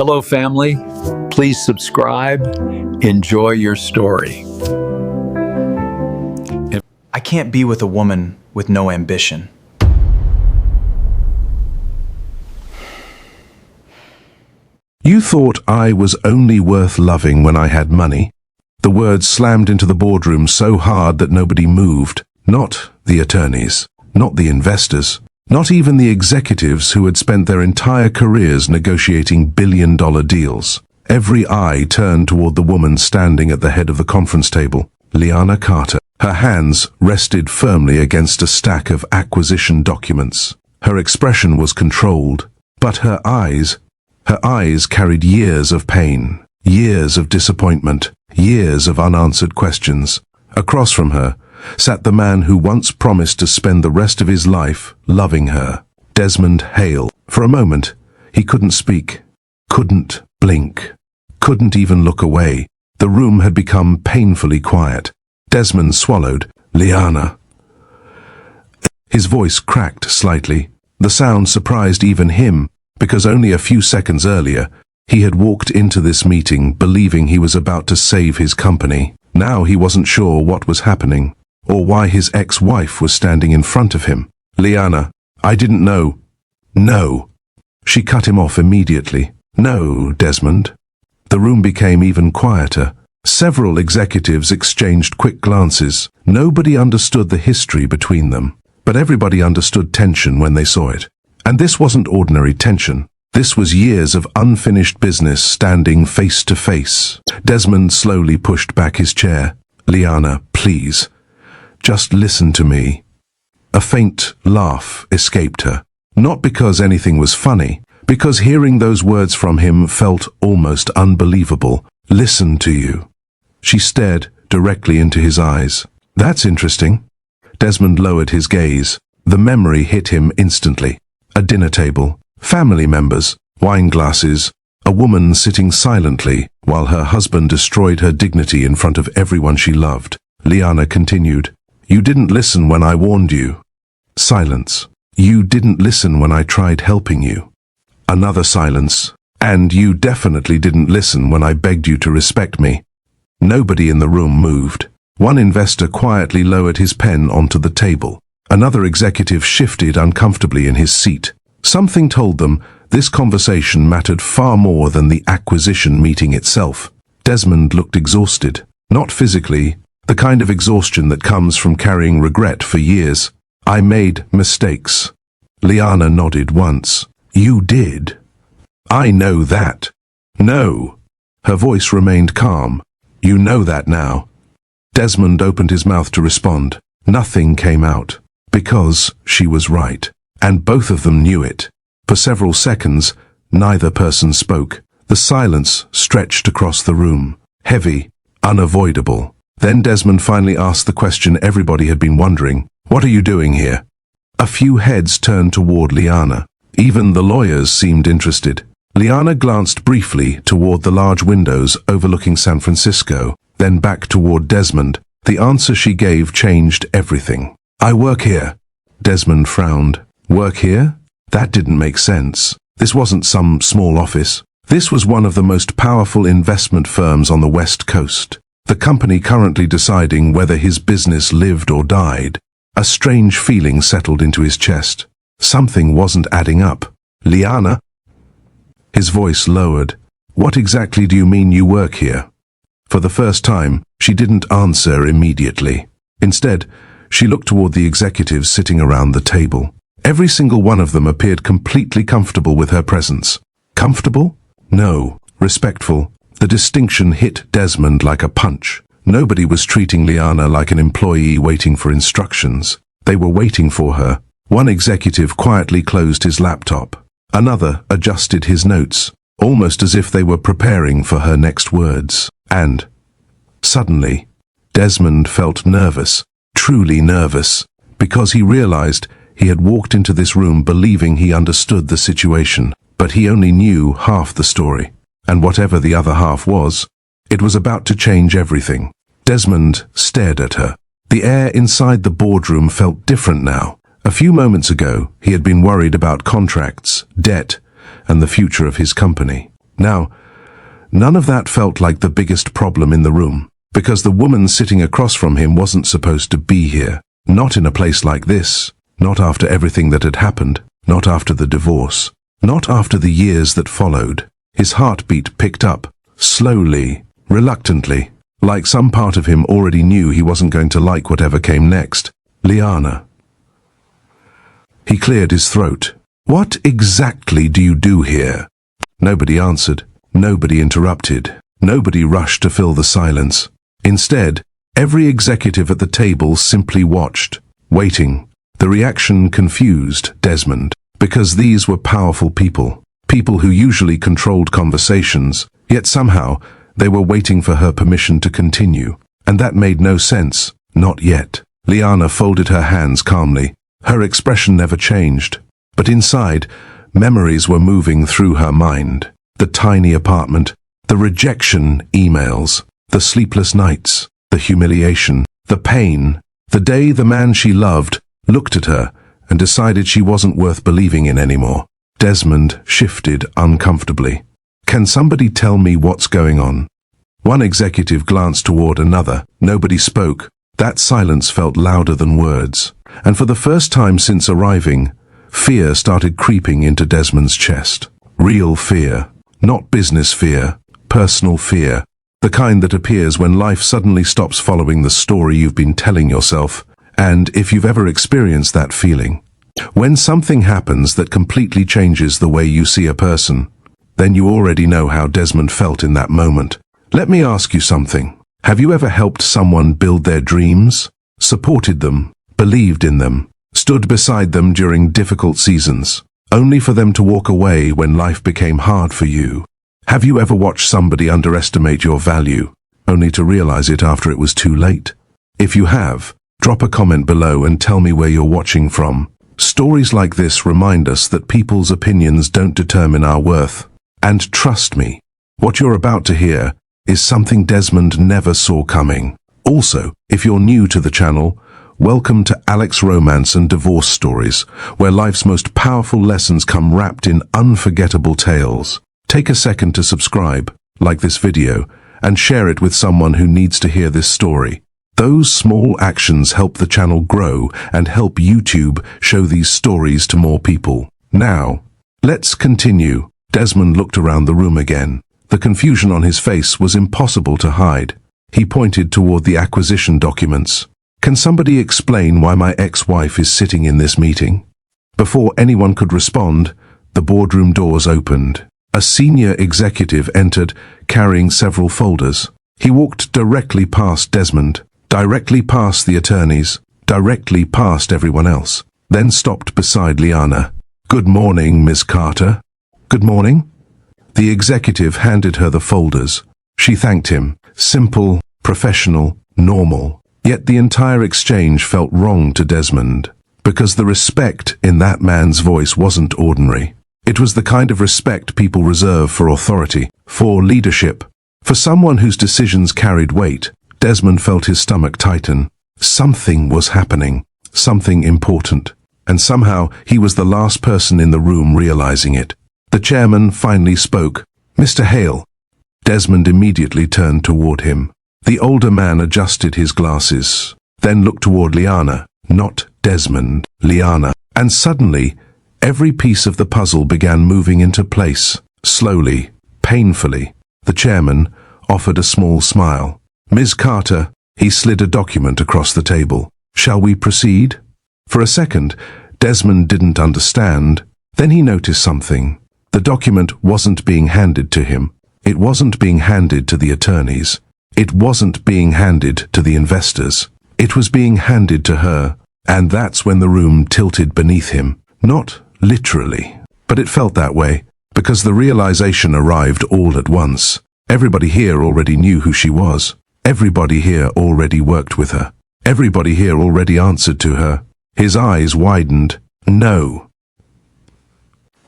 Hello, family. Please subscribe. Enjoy your story. I can't be with a woman with no ambition. You thought I was only worth loving when I had money? The words slammed into the boardroom so hard that nobody moved. Not the attorneys, not the investors, not even the executives who had spent their entire careers negotiating billion-dollar deals. Every eye turned toward the woman standing at the head of the conference table, Liana Carter. Her hands rested firmly against a stack of acquisition documents. Her expression was controlled, but her eyes carried years of pain, years of disappointment, years of unanswered questions. Across from her sat the man who once promised to spend the rest of his life loving her, Desmond Hale. For a moment, he couldn't speak, couldn't blink, couldn't even look away. The room had become painfully quiet. Desmond swallowed. Liana. His voice cracked slightly. The sound surprised even him, because only a few seconds earlier, he had walked into this meeting believing he was about to save his company. Now he wasn't sure what was happening, or why his ex-wife was standing in front of him. Liana, I didn't know. No. She cut him off immediately. No, Desmond. The room became even quieter. Several executives exchanged quick glances. Nobody understood the history between them, but everybody understood tension when they saw it. And this wasn't ordinary tension. This was years of unfinished business standing face to face. Desmond slowly pushed back his chair. Liana, please. Just listen to me. A faint laugh escaped her. Not because anything was funny, because hearing those words from him felt almost unbelievable. Listen to you. She stared directly into his eyes. That's interesting. Desmond lowered his gaze. The memory hit him instantly. A dinner table, family members, wine glasses, a woman sitting silently while her husband destroyed her dignity in front of everyone she loved. Liana continued, You didn't listen when I warned you. Silence. You didn't listen when I tried helping you. Another silence. And you definitely didn't listen when I begged you to respect me. Nobody in the room moved. One investor quietly lowered his pen onto the table. Another executive shifted uncomfortably in his seat. Something told them this conversation mattered far more than the acquisition meeting itself. Desmond looked exhausted. Not physically, the kind of exhaustion that comes from carrying regret for years. I made mistakes. Liana nodded once. You did. I know that. No. Her voice remained calm. You know that now. Desmond opened his mouth to respond. Nothing came out. Because she was right. And both of them knew it. For several seconds, neither person spoke. The silence stretched across the room. Heavy, unavoidable. Then Desmond finally asked the question everybody had been wondering. What are you doing here? A few heads turned toward Liana. Even the lawyers seemed interested. Liana glanced briefly toward the large windows overlooking San Francisco, then back toward Desmond. The answer she gave changed everything. I work here. Desmond frowned. Work here? That didn't make sense. This wasn't some small office. This was one of the most powerful investment firms on the West Coast. The company currently deciding whether his business lived or died. A strange feeling settled into his chest. Something wasn't adding up. Liana? His voice lowered. What exactly do you mean you work here? For the first time, she didn't answer immediately. Instead, she looked toward the executives sitting around the table. Every single one of them appeared completely comfortable with her presence. Comfortable? No. Respectful. The distinction hit Desmond like a punch. Nobody was treating Liana like an employee waiting for instructions. They were waiting for her. One executive quietly closed his laptop. Another adjusted his notes, almost as if they were preparing for her next words. And, suddenly, Desmond felt nervous, truly nervous, because he realized he had walked into this room believing he understood the situation, but he only knew half the story. And whatever the other half was, it was about to change everything. Desmond stared at her. The air inside the boardroom felt different now. A few moments ago, he had been worried about contracts, debt, and the future of his company. Now, none of that felt like the biggest problem in the room, because the woman sitting across from him wasn't supposed to be here. Not in a place like this, not after everything that had happened, not after the divorce, not after the years that followed. His heartbeat picked up, slowly, reluctantly, like some part of him already knew he wasn't going to like whatever came next. Liana. He cleared his throat. What exactly do you do here? Nobody answered. Nobody interrupted. Nobody rushed to fill the silence. Instead, every executive at the table simply watched, waiting. The reaction confused Desmond, because these were powerful people, people who usually controlled conversations, yet somehow they were waiting for her permission to continue. And that made no sense, not yet. Liana folded her hands calmly. Her expression never changed. But inside, memories were moving through her mind. The tiny apartment, the rejection emails, the sleepless nights, the humiliation, the pain. The day the man she loved looked at her and decided she wasn't worth believing in anymore. Desmond shifted uncomfortably. Can somebody tell me what's going on? One executive glanced toward another. Nobody spoke. That silence felt louder than words. And for the first time since arriving, fear started creeping into Desmond's chest. Real fear. Not business fear. Personal fear. The kind that appears when life suddenly stops following the story you've been telling yourself. And if you've ever experienced that feeling, when something happens that completely changes the way you see a person, then you already know how Desmond felt in that moment. Let me ask you something. Have you ever helped someone build their dreams, supported them, believed in them, stood beside them during difficult seasons, only for them to walk away when life became hard for you? Have you ever watched somebody underestimate your value, only to realize it after it was too late? If you have, drop a comment below and tell me where you're watching from. Stories like this remind us that people's opinions don't determine our worth. And trust me, what you're about to hear is something Desmond never saw coming. Also, if you're new to the channel, welcome to Alex Romance and Divorce Stories, where life's most powerful lessons come wrapped in unforgettable tales. Take a second to subscribe, like this video, and share it with someone who needs to hear this story. Those small actions help the channel grow and help YouTube show these stories to more people. Now, let's continue. Desmond looked around the room again. The confusion on his face was impossible to hide. He pointed toward the acquisition documents. Can somebody explain why my ex-wife is sitting in this meeting? Before anyone could respond, the boardroom doors opened. A senior executive entered, carrying several folders. He walked directly past Desmond, directly past the attorneys, directly past everyone else, then stopped beside Liana. Good morning, Miss Carter. Good morning. The executive handed her the folders. She thanked him. Simple, professional, normal. Yet the entire exchange felt wrong to Desmond, because the respect in that man's voice wasn't ordinary. It was the kind of respect people reserve for authority, for leadership. For someone whose decisions carried weight, Desmond felt his stomach tighten. Something was happening, something important, and somehow he was the last person in the room realizing it. The chairman finally spoke. Mr. Hale. Desmond immediately turned toward him. The older man adjusted his glasses, then looked toward Liana. Not Desmond, Liana. And suddenly, every piece of the puzzle began moving into place, slowly, painfully. The chairman offered a small smile. Ms. Carter, he slid a document across the table. Shall we proceed? For a second, Desmond didn't understand. Then he noticed something. The document wasn't being handed to him. It wasn't being handed to the attorneys. It wasn't being handed to the investors. It was being handed to her. And that's when the room tilted beneath him. Not literally, but it felt that way, because the realization arrived all at once. Everybody here already knew who she was. Everybody here already worked with her. Everybody here already answered to her. His eyes widened. No.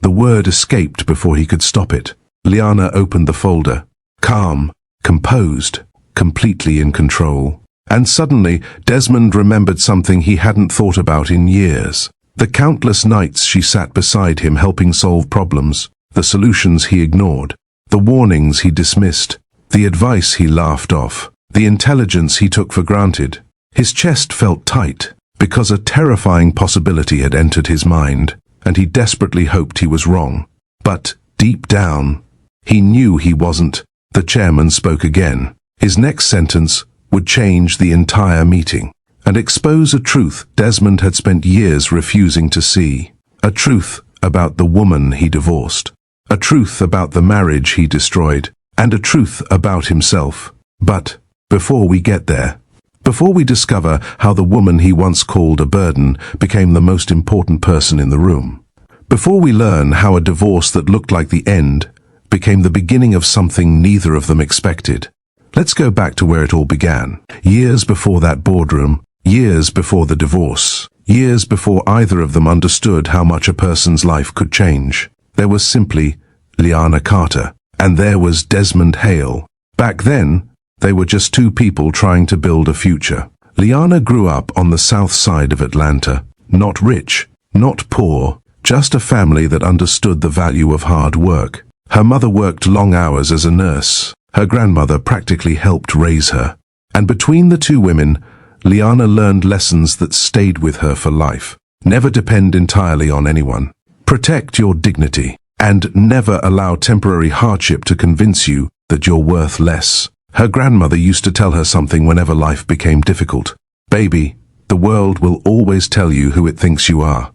The word escaped before he could stop it. Liana opened the folder. Calm, composed, completely in control. And suddenly, Desmond remembered something he hadn't thought about in years. The countless nights she sat beside him helping solve problems, the solutions he ignored, The warnings he dismissed, the advice he laughed off, the intelligence he took for granted. His chest felt tight, because a terrifying possibility had entered his mind, and he desperately hoped he was wrong. But, deep down, he knew he wasn't. The chairman spoke again. His next sentence would change the entire meeting, and expose a truth Desmond had spent years refusing to see. A truth about the woman he divorced. A truth about the marriage he destroyed. And a truth about himself. But, before we get there, before we discover how the woman he once called a burden became the most important person in the room, before we learn how a divorce that looked like the end became the beginning of something neither of them expected, let's go back to where it all began. Years before that boardroom, years before the divorce, years before either of them understood how much a person's life could change. There was simply Liana Carter, and there was Desmond Hale. Back then, they were just two people trying to build a future. Liana grew up on the south side of Atlanta. Not rich, not poor, just a family that understood the value of hard work. Her mother worked long hours as a nurse. Her grandmother practically helped raise her. And between the two women, Liana learned lessons that stayed with her for life. Never depend entirely on anyone. Protect your dignity. And never allow temporary hardship to convince you that you're worth less. Her grandmother used to tell her something whenever life became difficult. Baby, the world will always tell you who it thinks you are.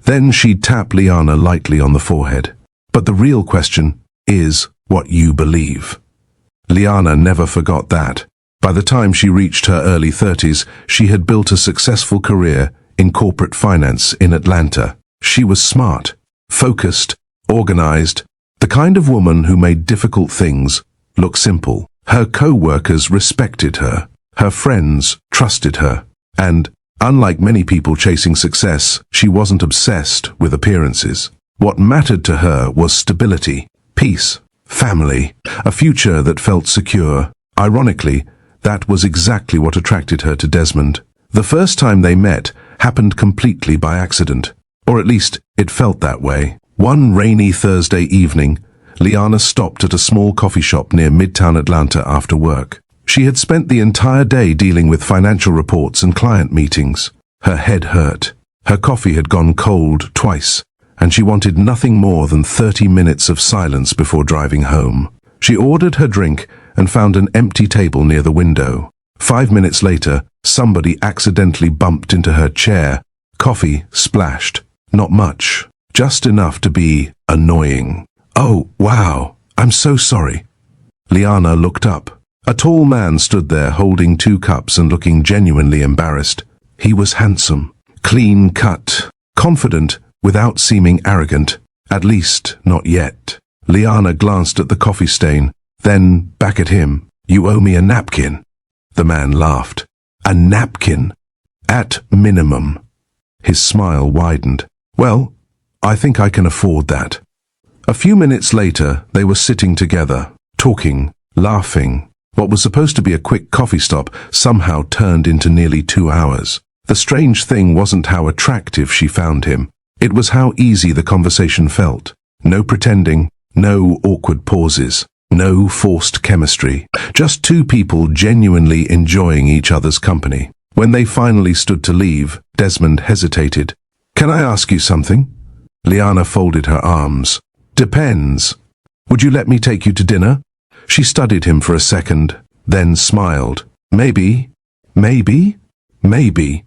Then she'd tap Liana lightly on the forehead. But the real question is what you believe. Liana never forgot that. By the time she reached her early 30s, she had built a successful career in corporate finance in Atlanta. She was smart, focused, organized, the kind of woman who made difficult things look simple. Her co-workers respected her. Her friends trusted her. And, unlike many people chasing success, she wasn't obsessed with appearances. What mattered to her was stability, peace, family, a future that felt secure. Ironically, that was exactly what attracted her to Desmond. The first time they met happened completely by accident, or at least it felt that way. One rainy Thursday evening, Liana stopped at a small coffee shop near Midtown Atlanta after work. She had spent the entire day dealing with financial reports and client meetings. Her head hurt. Her coffee had gone cold twice, and she wanted nothing more than 30 minutes of silence before driving home. She ordered her drink and found an empty table near the window. 5 minutes later, somebody accidentally bumped into her chair. Coffee splashed. Not much, just enough to be annoying. "Oh, wow, I'm so sorry." Liana looked up. A tall man stood there holding 2 cups and looking genuinely embarrassed. He was handsome, clean-cut, confident without seeming arrogant, at least not yet. Liana glanced at the coffee stain, then back at him. "You owe me a napkin." The man laughed. "A napkin? At minimum." His smile widened. "Well, I think I can afford that." A few minutes later, they were sitting together, talking, laughing. What was supposed to be a quick coffee stop somehow turned into nearly 2 hours. The strange thing wasn't how attractive she found him. It was how easy the conversation felt. No pretending, no awkward pauses, no forced chemistry. Just 2 people genuinely enjoying each other's company. When they finally stood to leave, Desmond hesitated. "Can I ask you something?" Liana folded her arms. "Depends. Would you let me take you to dinner?" She studied him for a second, then smiled. "Maybe, maybe, maybe."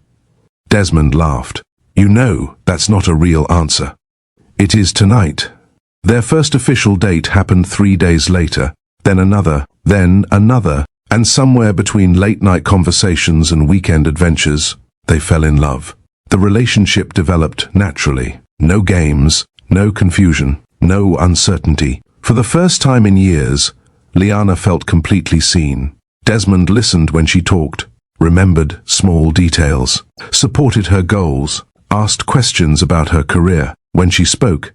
Desmond laughed. "You know that's not a real answer." "It is tonight." Their first official date happened 3 days later, then another, and somewhere between late-night conversations and weekend adventures, they fell in love. The relationship developed naturally. No games, no confusion, no uncertainty. For the first time in years, Liana felt completely seen. Desmond listened when she talked, remembered small details, supported her goals, asked questions about her career. When she spoke,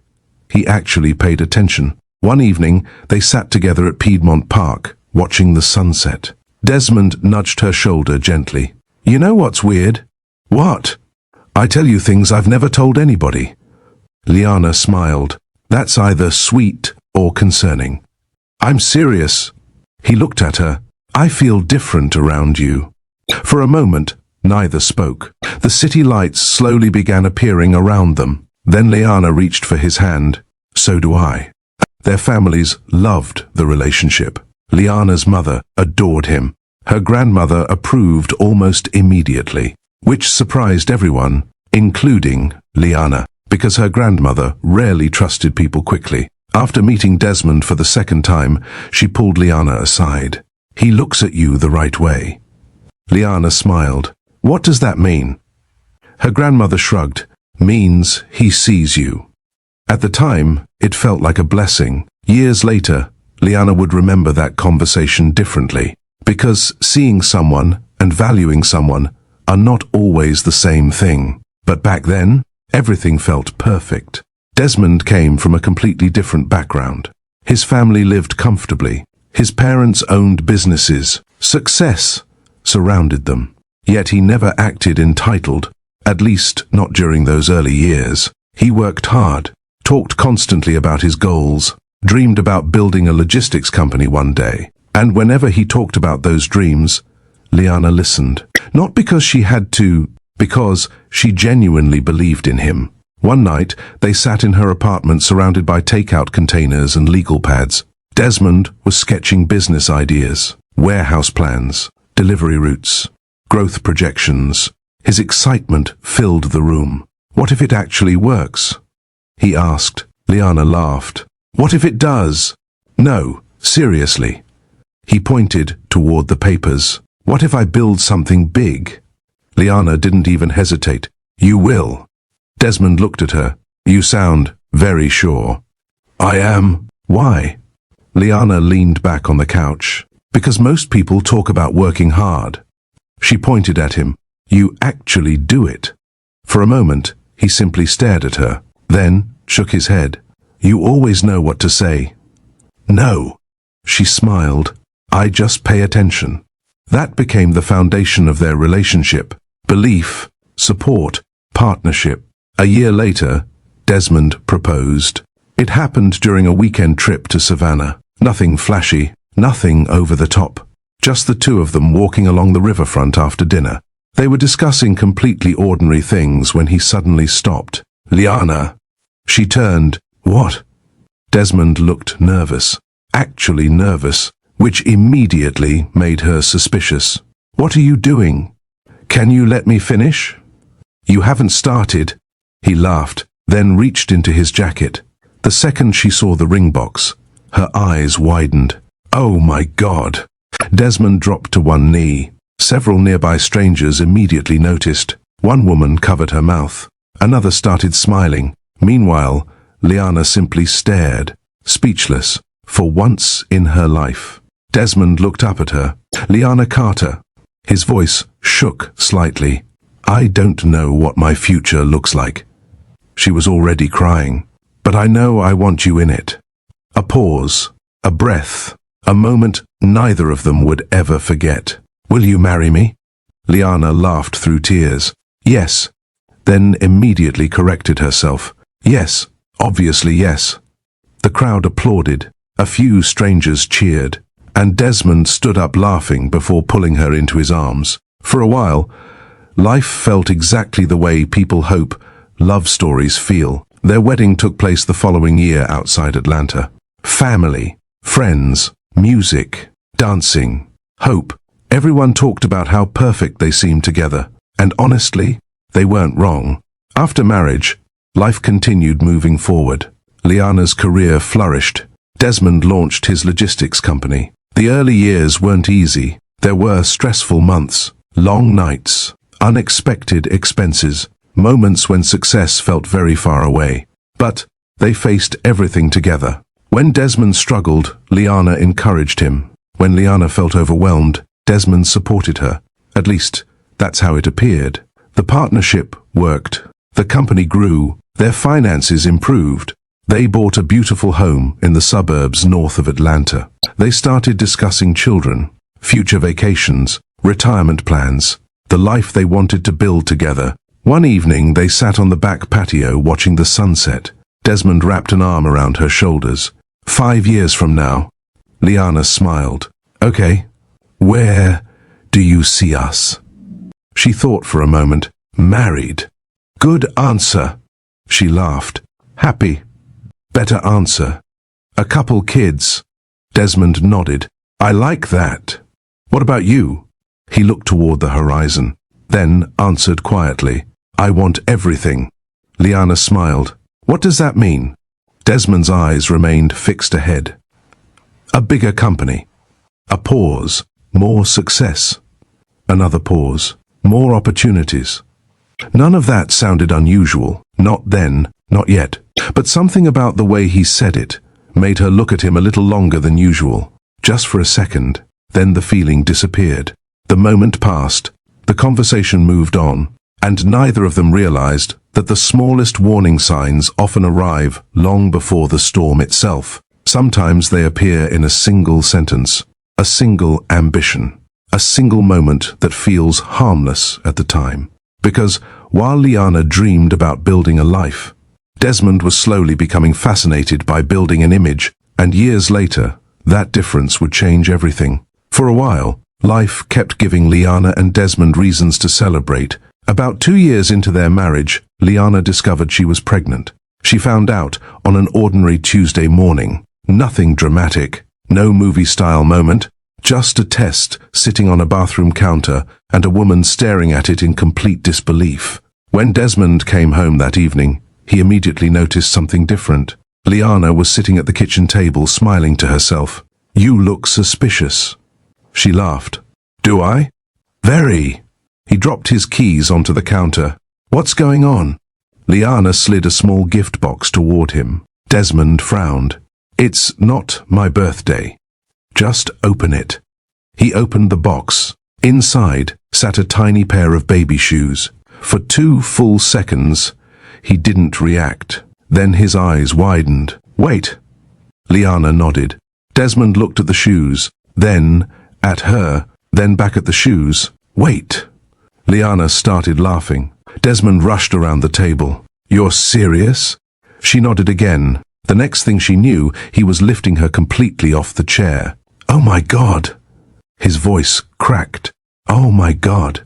he actually paid attention. One evening, they sat together at Piedmont Park, watching the sunset. Desmond nudged her shoulder gently. "You know what's weird?" "What?" "I tell you things I've never told anybody." Liana smiled. "That's either sweet or concerning." I'm serious. He looked at her. I feel different around you. For a moment, neither spoke. The city lights slowly began appearing around them. Then Liana reached for his hand. So do I. Their families loved the relationship. Liana's mother adored him. Her grandmother approved almost immediately, which surprised everyone, including Liana, because her grandmother rarely trusted people quickly. After meeting Desmond for the second time, she pulled Liana aside. He looks at you the right way. Liana smiled. What does that mean? Her grandmother shrugged. Means he sees you. At the time, it felt like a blessing. Years later, Liana would remember that conversation differently, because seeing someone and valuing someone are not always the same thing. But back then, everything felt perfect. Desmond came from a completely different background. His family lived comfortably. His parents owned businesses. Success surrounded them. Yet he never acted entitled, at least not during those early years. He worked hard, talked constantly about his goals, dreamed about building a logistics company one day. And whenever he talked about those dreams, Liana listened. Not because she had to, because she genuinely believed in him. One night, they sat in her apartment surrounded by takeout containers and legal pads. Desmond was sketching business ideas, warehouse plans, delivery routes, growth projections. His excitement filled the room. What if it actually works? He asked. Liana laughed. What if it does? No, seriously. He pointed toward the papers. What if I build something big? Liana didn't even hesitate. You will. Desmond looked at her. You sound very sure. I am. Why? Liana leaned back on the couch. Because most people talk about working hard. She pointed at him. You actually do it. For a moment, he simply stared at her, then shook his head. You always know what to say. No. She smiled. I just pay attention. That became the foundation of their relationship. Belief, support, partnership. A year later, Desmond proposed. It happened during a weekend trip to Savannah. Nothing flashy, nothing over the top. Just the two of them walking along the riverfront after dinner. They were discussing completely ordinary things when he suddenly stopped. Liana. She turned. What? Desmond looked nervous. Actually nervous, which immediately made her suspicious. What are you doing? Can you let me finish? You haven't started. He laughed, then reached into his jacket. The second she saw the ring box, her eyes widened. Oh my God! Desmond dropped to one knee. Several nearby strangers immediately noticed. One woman covered her mouth. Another started smiling. Meanwhile, Liana simply stared, speechless, for once in her life. Desmond looked up at her. Liana Carter. His voice shook slightly. I don't know what my future looks like. She was already crying. But I know I want you in it. A pause, a breath, a moment neither of them would ever forget. Will you marry me? Liana laughed through tears. Yes. Then immediately corrected herself. Yes, obviously yes. The crowd applauded. A few strangers cheered. And Desmond stood up laughing before pulling her into his arms. For a while, life felt exactly the way people hope love stories feel. Their wedding took place the following year outside Atlanta. Family, friends, music, dancing, hope. Everyone talked about how perfect they seemed together. And honestly, they weren't wrong. After marriage, life continued moving forward. Liana's career flourished. Desmond launched his logistics company. The early years weren't easy. There were stressful months, long nights, unexpected expenses, moments when success felt very far away. But they faced everything together. When Desmond struggled, Liana encouraged him. When Liana felt overwhelmed, Desmond supported her. At least, that's how it appeared. The partnership worked. The company grew. Their finances improved. They bought a beautiful home in the suburbs north of Atlanta. They started discussing children, future vacations, retirement plans, the life they wanted to build together. One evening, they sat on the back patio watching the sunset. Desmond wrapped an arm around her shoulders. 5 years from now, Liana smiled. Okay. Where do you see us? She thought for a moment. Married. Good answer. She laughed. Happy. Better answer. A couple kids. Desmond nodded. I like that. What about you? He looked toward the horizon, then answered quietly. I want everything. Liana smiled. What does that mean? Desmond's eyes remained fixed ahead. A bigger company. A pause. More success. Another pause. More opportunities. None of that sounded unusual. Not then, not yet. But something about the way he said it made her look at him a little longer than usual. Just for a second. Then the feeling disappeared. The moment passed. The conversation moved on. And neither of them realized that the smallest warning signs often arrive long before the storm itself. Sometimes they appear in a single sentence, a single ambition, a single moment that feels harmless at the time. Because while Liana dreamed about building a life, Desmond was slowly becoming fascinated by building an image, and years later, that difference would change everything. For a while, life kept giving Liana and Desmond reasons to celebrate. About 2 years into their marriage, Liana discovered she was pregnant. She found out on an ordinary Tuesday morning. Nothing dramatic, no movie-style moment, just a test sitting on a bathroom counter and a woman staring at it in complete disbelief. When Desmond came home that evening, he immediately noticed something different. Liana was sitting at the kitchen table smiling to herself. You look suspicious. She laughed. Do I? Very. He dropped his keys onto the counter. What's going on? Liana slid a small gift box toward him. Desmond frowned. It's not my birthday. Just open it. He opened the box. Inside sat a tiny pair of baby shoes. For 2 full seconds, he didn't react. Then his eyes widened. Wait. Liana nodded. Desmond looked at the shoes, then at her, then back at the shoes. Wait. Liana started laughing. Desmond rushed around the table. You're serious? She nodded again. The next thing she knew, he was lifting her completely off the chair. Oh my God! His voice cracked. Oh my God!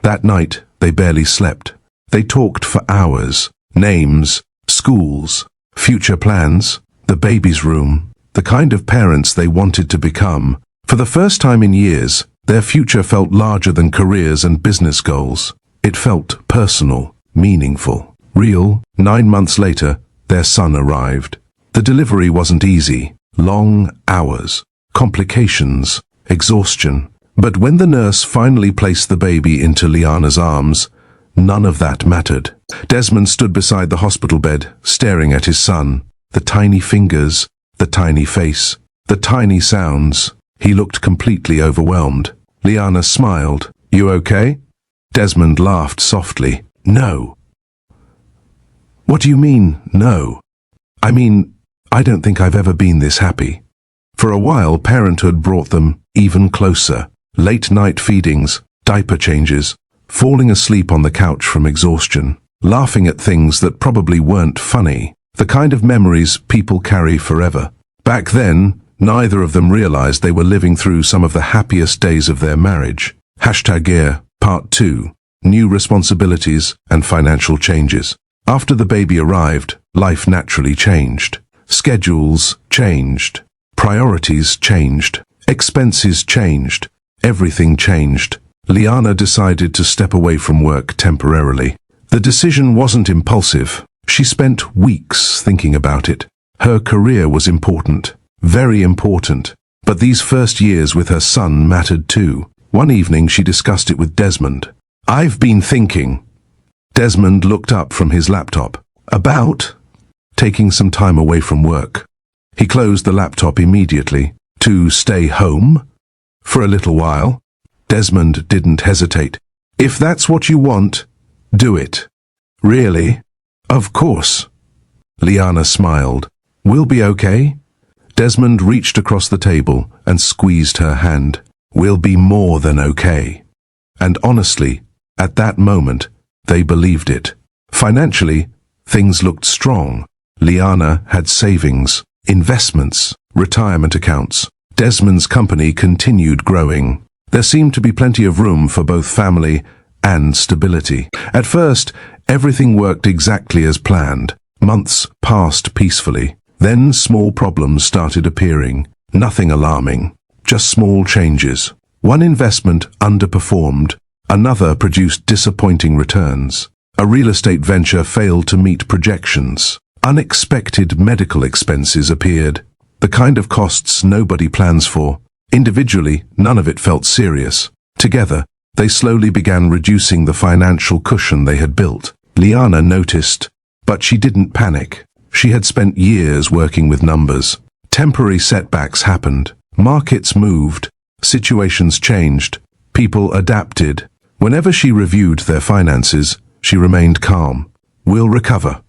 That night, they barely slept. They talked for hours. Names, schools, future plans, the baby's room, the kind of parents they wanted to become. For the first time in years, their future felt larger than careers and business goals. It felt personal, meaningful, real. 9 months later, their son arrived. The delivery wasn't easy. Long hours, complications, exhaustion. But when the nurse finally placed the baby into Liana's arms, none of that mattered. Desmond stood beside the hospital bed, staring at his son. The tiny fingers, the tiny face, the tiny sounds. He looked completely overwhelmed. Liana smiled. You okay? Desmond laughed softly. No. What do you mean, no? I mean, I don't think I've ever been this happy. For a while, parenthood brought them even closer. Late-night feedings, diaper changes, falling asleep on the couch from exhaustion, laughing at things that probably weren't funny, the kind of memories people carry forever. Back then, neither of them realized they were living through some of the happiest days of their marriage. #Year, Part 2. New responsibilities and financial changes. After the baby arrived, life naturally changed. Schedules changed. Priorities changed. Expenses changed. Everything changed. Liana decided to step away from work temporarily. The decision wasn't impulsive. She spent weeks thinking about it. Her career was important. Very important. But these first years with her son mattered too. One evening she discussed it with Desmond. I've been thinking. Desmond looked up from his laptop. About? Taking some time away from work. He closed the laptop immediately. To stay home? For a little while. Desmond didn't hesitate. If that's what you want, do it. Really? Of course. Liana smiled. We'll be okay? Desmond reached across the table and squeezed her hand. We'll be more than okay. And honestly, at that moment, they believed it. Financially, things looked strong. Liana had savings, investments, retirement accounts. Desmond's company continued growing. There seemed to be plenty of room for both family and stability. At first, everything worked exactly as planned. Months passed peacefully. Then small problems started appearing. Nothing alarming, just small changes. One investment underperformed. Another produced disappointing returns. A real estate venture failed to meet projections. Unexpected medical expenses appeared. The kind of costs nobody plans for. Individually, none of it felt serious. Together, they slowly began reducing the financial cushion they had built. Liana noticed, but she didn't panic. She had spent years working with numbers. Temporary setbacks happened. Markets moved. Situations changed. People adapted. Whenever she reviewed their finances, she remained calm. "We'll recover."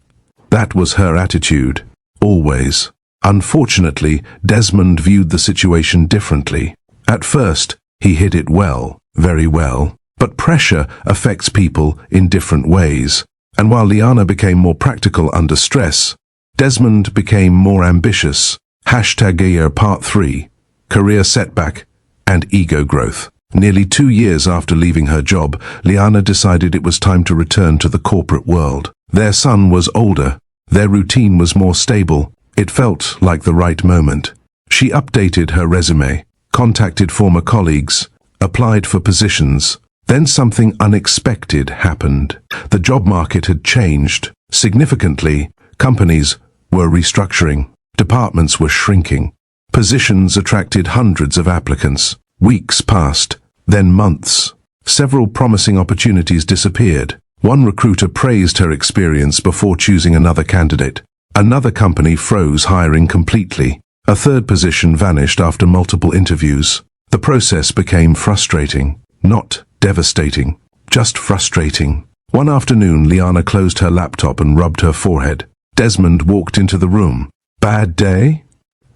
That was her attitude. Always. Unfortunately, Desmond viewed the situation differently. At first, he hid it well, very well. But pressure affects people in different ways. And while Liana became more practical under stress, Desmond became more ambitious. #Year Part 3. Career Setback and Ego Growth. Nearly 2 years after leaving her job, Liana decided it was time to return to the corporate world. Their son was older. Their routine was more stable. It felt like the right moment. She updated her resume, contacted former colleagues, applied for positions. Then something unexpected happened. The job market had changed. Significantly, companies were restructuring. Departments were shrinking. Positions attracted hundreds of applicants. Weeks passed, then months. Several promising opportunities disappeared. One recruiter praised her experience before choosing another candidate. Another company froze hiring completely. A third position vanished after multiple interviews. The process became frustrating. Not devastating, just frustrating. One afternoon, Liana closed her laptop and rubbed her forehead. Desmond walked into the room. "Bad day?"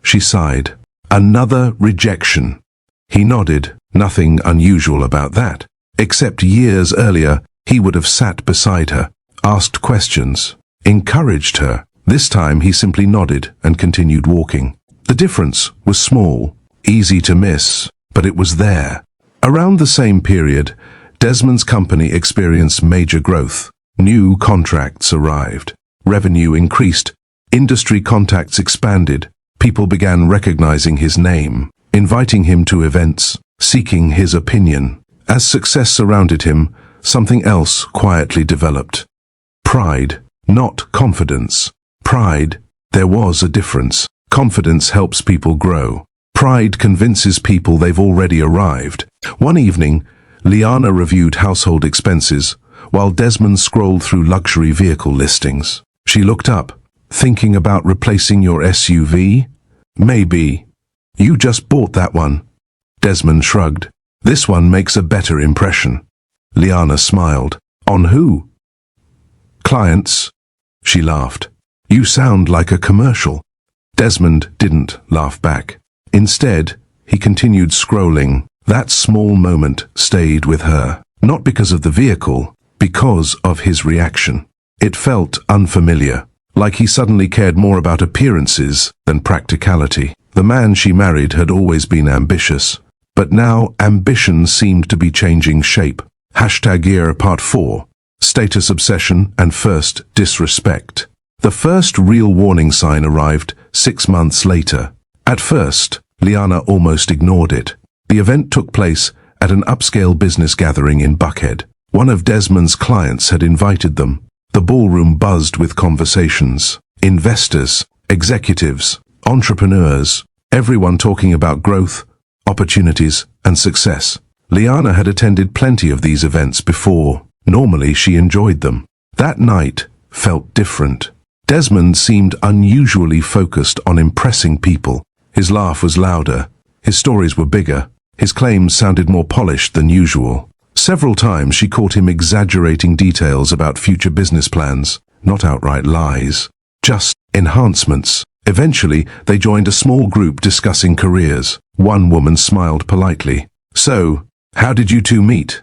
She sighed. "Another rejection." He nodded. Nothing unusual about that. Except years earlier, he would have sat beside her, asked questions, encouraged her. This time he simply nodded and continued walking. The difference was small, easy to miss, but it was there. Around the same period, Desmond's company experienced major growth. New contracts arrived. Revenue increased. Industry contacts expanded. People began recognizing his name, inviting him to events, seeking his opinion. As success surrounded him, something else quietly developed. Pride, not confidence. Pride, there was a difference. Confidence helps people grow. Pride convinces people they've already arrived. One evening, Liana reviewed household expenses, while Desmond scrolled through luxury vehicle listings. She looked up, "Thinking about replacing your SUV? Maybe. You just bought that one." Desmond shrugged. "This one makes a better impression." Liana smiled. "On who?" "Clients." She laughed. "You sound like a commercial." Desmond didn't laugh back. Instead, he continued scrolling. That small moment stayed with her. Not because of the vehicle, because of his reaction. It felt unfamiliar, like he suddenly cared more about appearances than practicality. The man she married had always been ambitious, but now ambition seemed to be changing shape. #Year Part 4. Status obsession and first disrespect. The first real warning sign arrived 6 months later. At first, Liana almost ignored it. The event took place at an upscale business gathering in Buckhead. One of Desmond's clients had invited them. The ballroom buzzed with conversations. Investors, executives, entrepreneurs, everyone talking about growth, opportunities, and success. Liana had attended plenty of these events before. Normally, she enjoyed them. That night felt different. Desmond seemed unusually focused on impressing people. His laugh was louder. His stories were bigger. His claims sounded more polished than usual. Several times she caught him exaggerating details about future business plans, not outright lies, just enhancements. Eventually, they joined a small group discussing careers. One woman smiled politely. "So, how did you two meet?"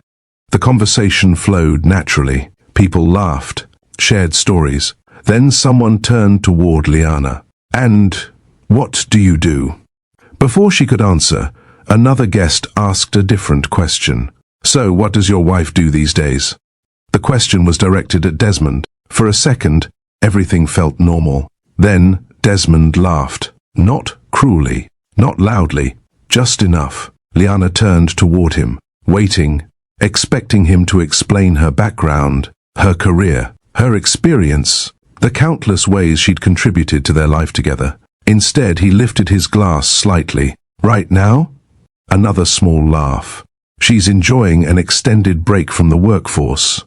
The conversation flowed naturally. People laughed, shared stories. Then someone turned toward Liana. "And what do you do?" Before she could answer, another guest asked a different question. So, what does your wife do these days? The question was directed at Desmond. For a second, everything felt normal. Then, Desmond laughed. Not cruelly, not loudly, just enough. Liana turned toward him, waiting, expecting him to explain her background, her career, her experience, the countless ways she'd contributed to their life together. Instead, he lifted his glass slightly. Right now? Another small laugh. She's enjoying an extended break from the workforce.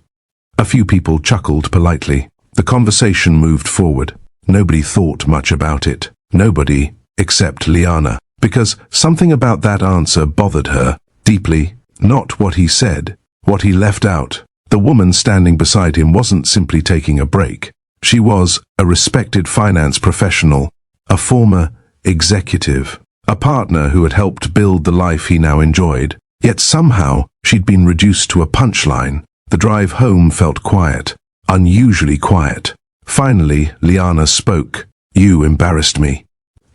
A few people chuckled politely. The conversation moved forward. Nobody thought much about it. Nobody except Liana. Because something about that answer bothered her deeply. Not what he said, what he left out. The woman standing beside him wasn't simply taking a break. She was a respected finance professional, a former executive, a partner who had helped build the life he now enjoyed. Yet somehow she'd been reduced to a punchline. The drive home felt quiet, unusually quiet. Finally, Liana spoke. You embarrassed me.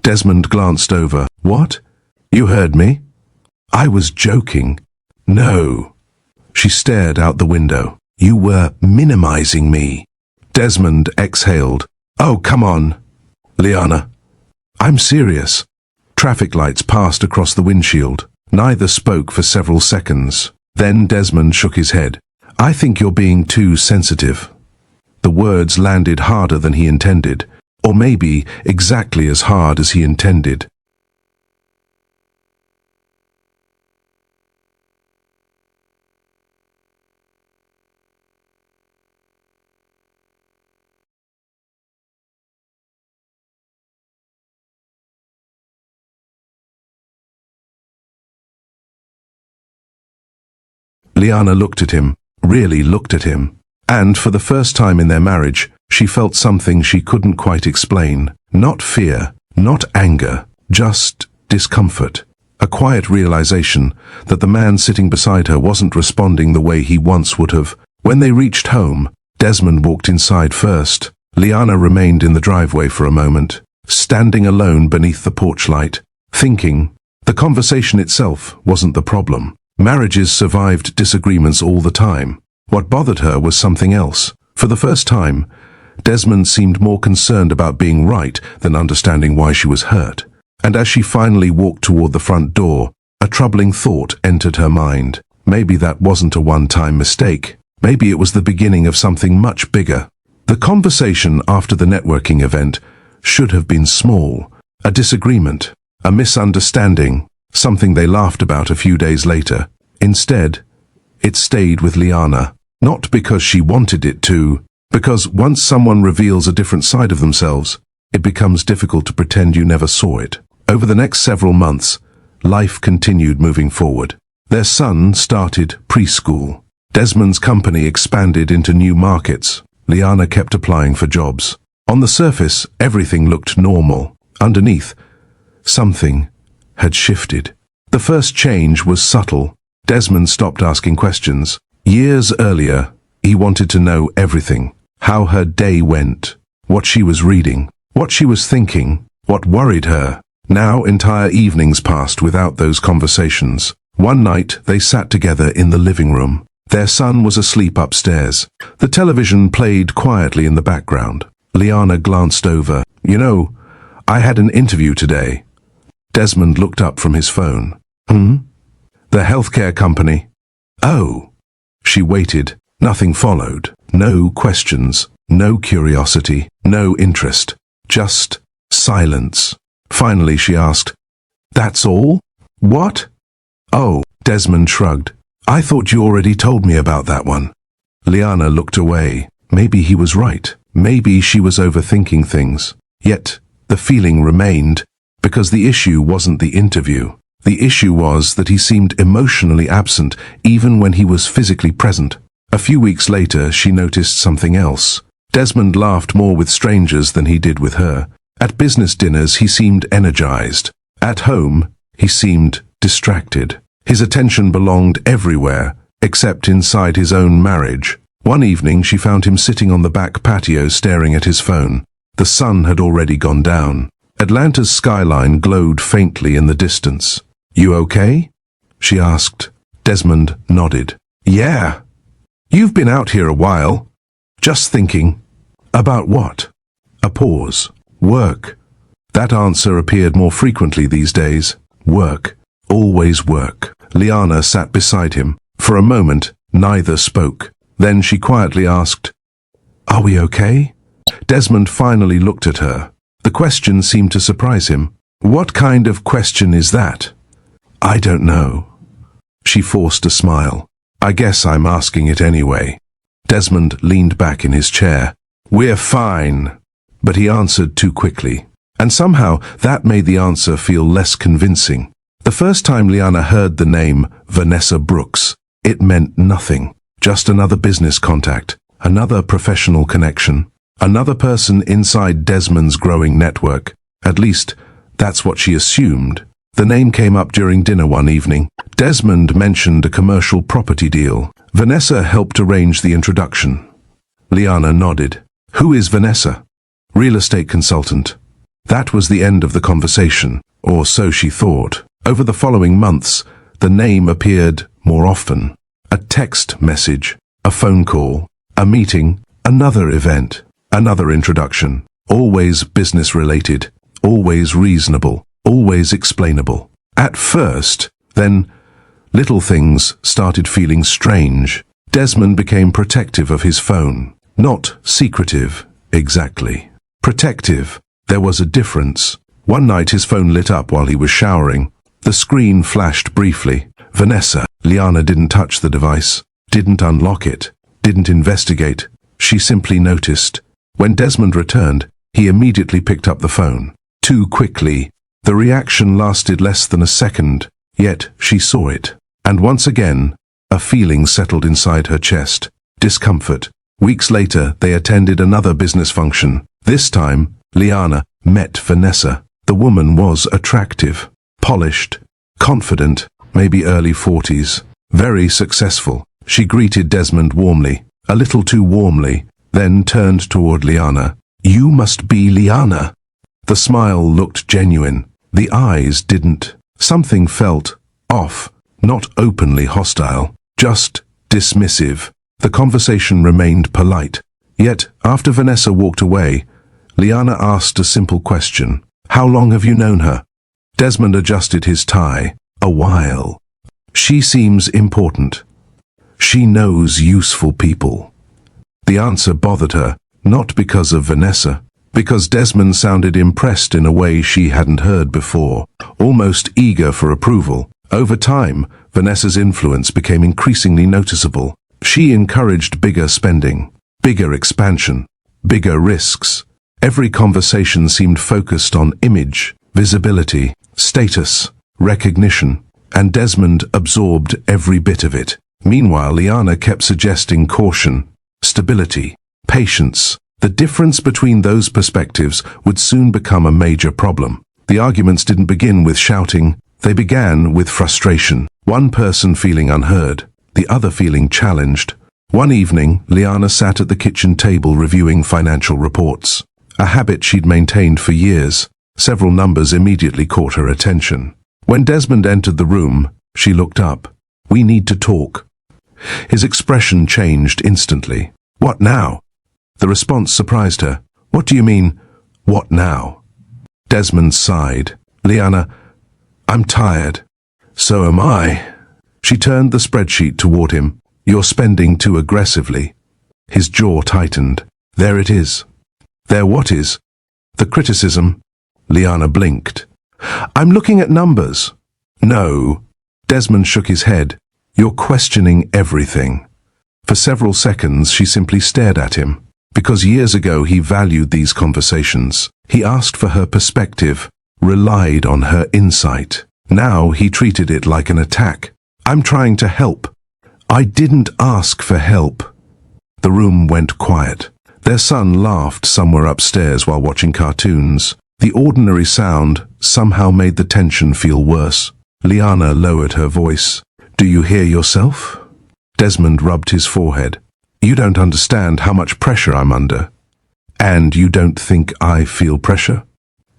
Desmond glanced over. What? You heard me? I was joking. No. She stared out the window. You were minimizing me. Desmond exhaled. Oh, come on. Liana. I'm serious. Traffic lights passed across the windshield. Neither spoke for several seconds. Then Desmond shook his head. I think you're being too sensitive. The words landed harder than he intended, or maybe exactly as hard as he intended. Liana looked at him, really looked at him. And for the first time in their marriage, she felt something she couldn't quite explain. Not fear, not anger, just discomfort. A quiet realization that the man sitting beside her wasn't responding the way he once would have. When they reached home, Desmond walked inside first. Liana remained in the driveway for a moment, standing alone beneath the porch light, thinking. The conversation itself wasn't the problem. Marriages survived disagreements all the time. What bothered her was something else. For the first time, Desmond seemed more concerned about being right than understanding why she was hurt. And as she finally walked toward the front door, a troubling thought entered her mind. Maybe that wasn't a one-time mistake. Maybe it was the beginning of something much bigger. The conversation after the networking event should have been small. A disagreement, a misunderstanding, something they laughed about a few days later. Instead, it stayed with Liana. Not because she wanted it to, because once someone reveals a different side of themselves, it becomes difficult to pretend you never saw it. Over the next several months, life continued moving forward. Their son started preschool. Desmond's company expanded into new markets. Liana kept applying for jobs. On the surface, everything looked normal. Underneath, something had shifted. The first change was subtle. Desmond stopped asking questions. Years earlier, he wanted to know everything. How her day went, what she was reading, what she was thinking, what worried her. Now entire evenings passed without those conversations. One night, they sat together in the living room. Their son was asleep upstairs. The television played quietly in the background. Liana glanced over. You know, I had an interview today. Desmond looked up from his phone. The healthcare company. Oh. She waited. Nothing followed. No questions. No curiosity. No interest. Just silence. Finally she asked, That's all? What? Oh, Desmond shrugged. I thought you already told me about that one. Liana looked away. Maybe he was right. Maybe she was overthinking things. Yet, the feeling remained, because the issue wasn't the interview. The issue was that he seemed emotionally absent even when he was physically present. A few weeks later, she noticed something else. Desmond laughed more with strangers than he did with her. At business dinners, he seemed energized. At home, he seemed distracted. His attention belonged everywhere, except inside his own marriage. One evening, she found him sitting on the back patio staring at his phone. The sun had already gone down. Atlanta's skyline glowed faintly in the distance. "You okay?" she asked. Desmond nodded. "Yeah. You've been out here a while. Just thinking." "About what?" A pause. "Work." That answer appeared more frequently these days. Work. Always work. Liana sat beside him. For a moment, neither spoke. Then she quietly asked, "Are we okay?" Desmond finally looked at her. The question seemed to surprise him. "What kind of question is that?" "I don't know." She forced a smile. "I guess I'm asking it anyway." Desmond leaned back in his chair. "We're fine." But he answered too quickly. And somehow that made the answer feel less convincing. The first time Liana heard the name Vanessa Brooks, it meant nothing. Just another business contact, another professional connection, another person inside Desmond's growing network. At least, that's what she assumed. The name came up during dinner one evening. Desmond mentioned a commercial property deal. Vanessa helped arrange the introduction. Liana nodded. "Who is Vanessa?" "Real estate consultant." That was the end of the conversation, or so she thought. Over the following months, the name appeared more often. A text message, a phone call, a meeting, another event, another introduction. Always business-related, always reasonable, always explainable. At first, then, little things started feeling strange. Desmond became protective of his phone. Not secretive, exactly. Protective. There was a difference. One night his phone lit up while he was showering. The screen flashed briefly. Vanessa. Liana didn't touch the device, didn't unlock it, didn't investigate. She simply noticed. When Desmond returned, he immediately picked up the phone. Too quickly. The reaction lasted less than a second, yet she saw it. And once again, a feeling settled inside her chest. Discomfort. Weeks later, they attended another business function. This time, Liana met Vanessa. The woman was attractive, polished, confident, maybe early 40s, very successful. She greeted Desmond warmly, a little too warmly, then turned toward Liana. "You must be Liana." The smile looked genuine. The eyes didn't. Something felt off, not openly hostile, just dismissive. The conversation remained polite. Yet, after Vanessa walked away, Liana asked a simple question. "How long have you known her?" Desmond adjusted his tie. "A while." "She seems important." "She knows useful people." The answer bothered her, not because of Vanessa, because Desmond sounded impressed in a way she hadn't heard before, almost eager for approval. Over time, Vanessa's influence became increasingly noticeable. She encouraged bigger spending, bigger expansion, bigger risks. Every conversation seemed focused on image, visibility, status, recognition, and Desmond absorbed every bit of it. Meanwhile, Liana kept suggesting caution, stability, patience. The difference between those perspectives would soon become a major problem. The arguments didn't begin with shouting, they began with frustration. One person feeling unheard, the other feeling challenged. One evening, Liana sat at the kitchen table reviewing financial reports. A habit she'd maintained for years. Several numbers immediately caught her attention. When Desmond entered the room, she looked up. "We need to talk." His expression changed instantly. "What now?" The response surprised her. "What do you mean, what now?" Desmond sighed. "Liana, I'm tired." "So am I." She turned the spreadsheet toward him. "You're spending too aggressively." His jaw tightened. "There it is." "There what is?" "The criticism." Liana blinked. "I'm looking at numbers." "No." Desmond shook his head. "You're questioning everything." For several seconds she simply stared at him. Because years ago he valued these conversations. He asked for her perspective, relied on her insight. Now he treated it like an attack. "I'm trying to help." "I didn't ask for help." The room went quiet. Their son laughed somewhere upstairs while watching cartoons. The ordinary sound somehow made the tension feel worse. Liana lowered her voice. "Do you hear yourself?" Desmond rubbed his forehead. "You don't understand how much pressure I'm under." "And you don't think I feel pressure?"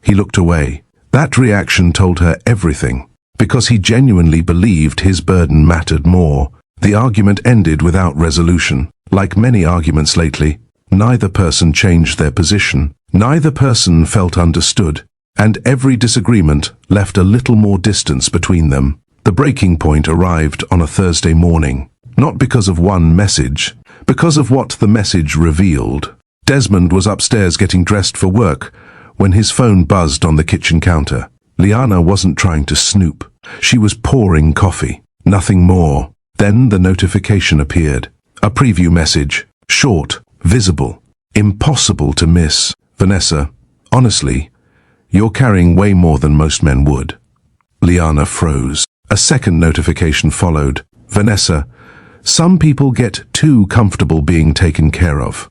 He looked away. That reaction told her everything. Because he genuinely believed his burden mattered more. The argument ended without resolution. Like many arguments lately, neither person changed their position. Neither person felt understood, and every disagreement left a little more distance between them. The breaking point arrived on a Thursday morning. Not because of one message, because of what the message revealed. Desmond was upstairs getting dressed for work when his phone buzzed on the kitchen counter. Liana wasn't trying to snoop. She was pouring coffee. Nothing more. Then the notification appeared. A preview message. Short, visible, impossible to miss. Vanessa, honestly, you're carrying way more than most men would. Liana froze. A second notification followed. Vanessa, some people get too comfortable being taken care of.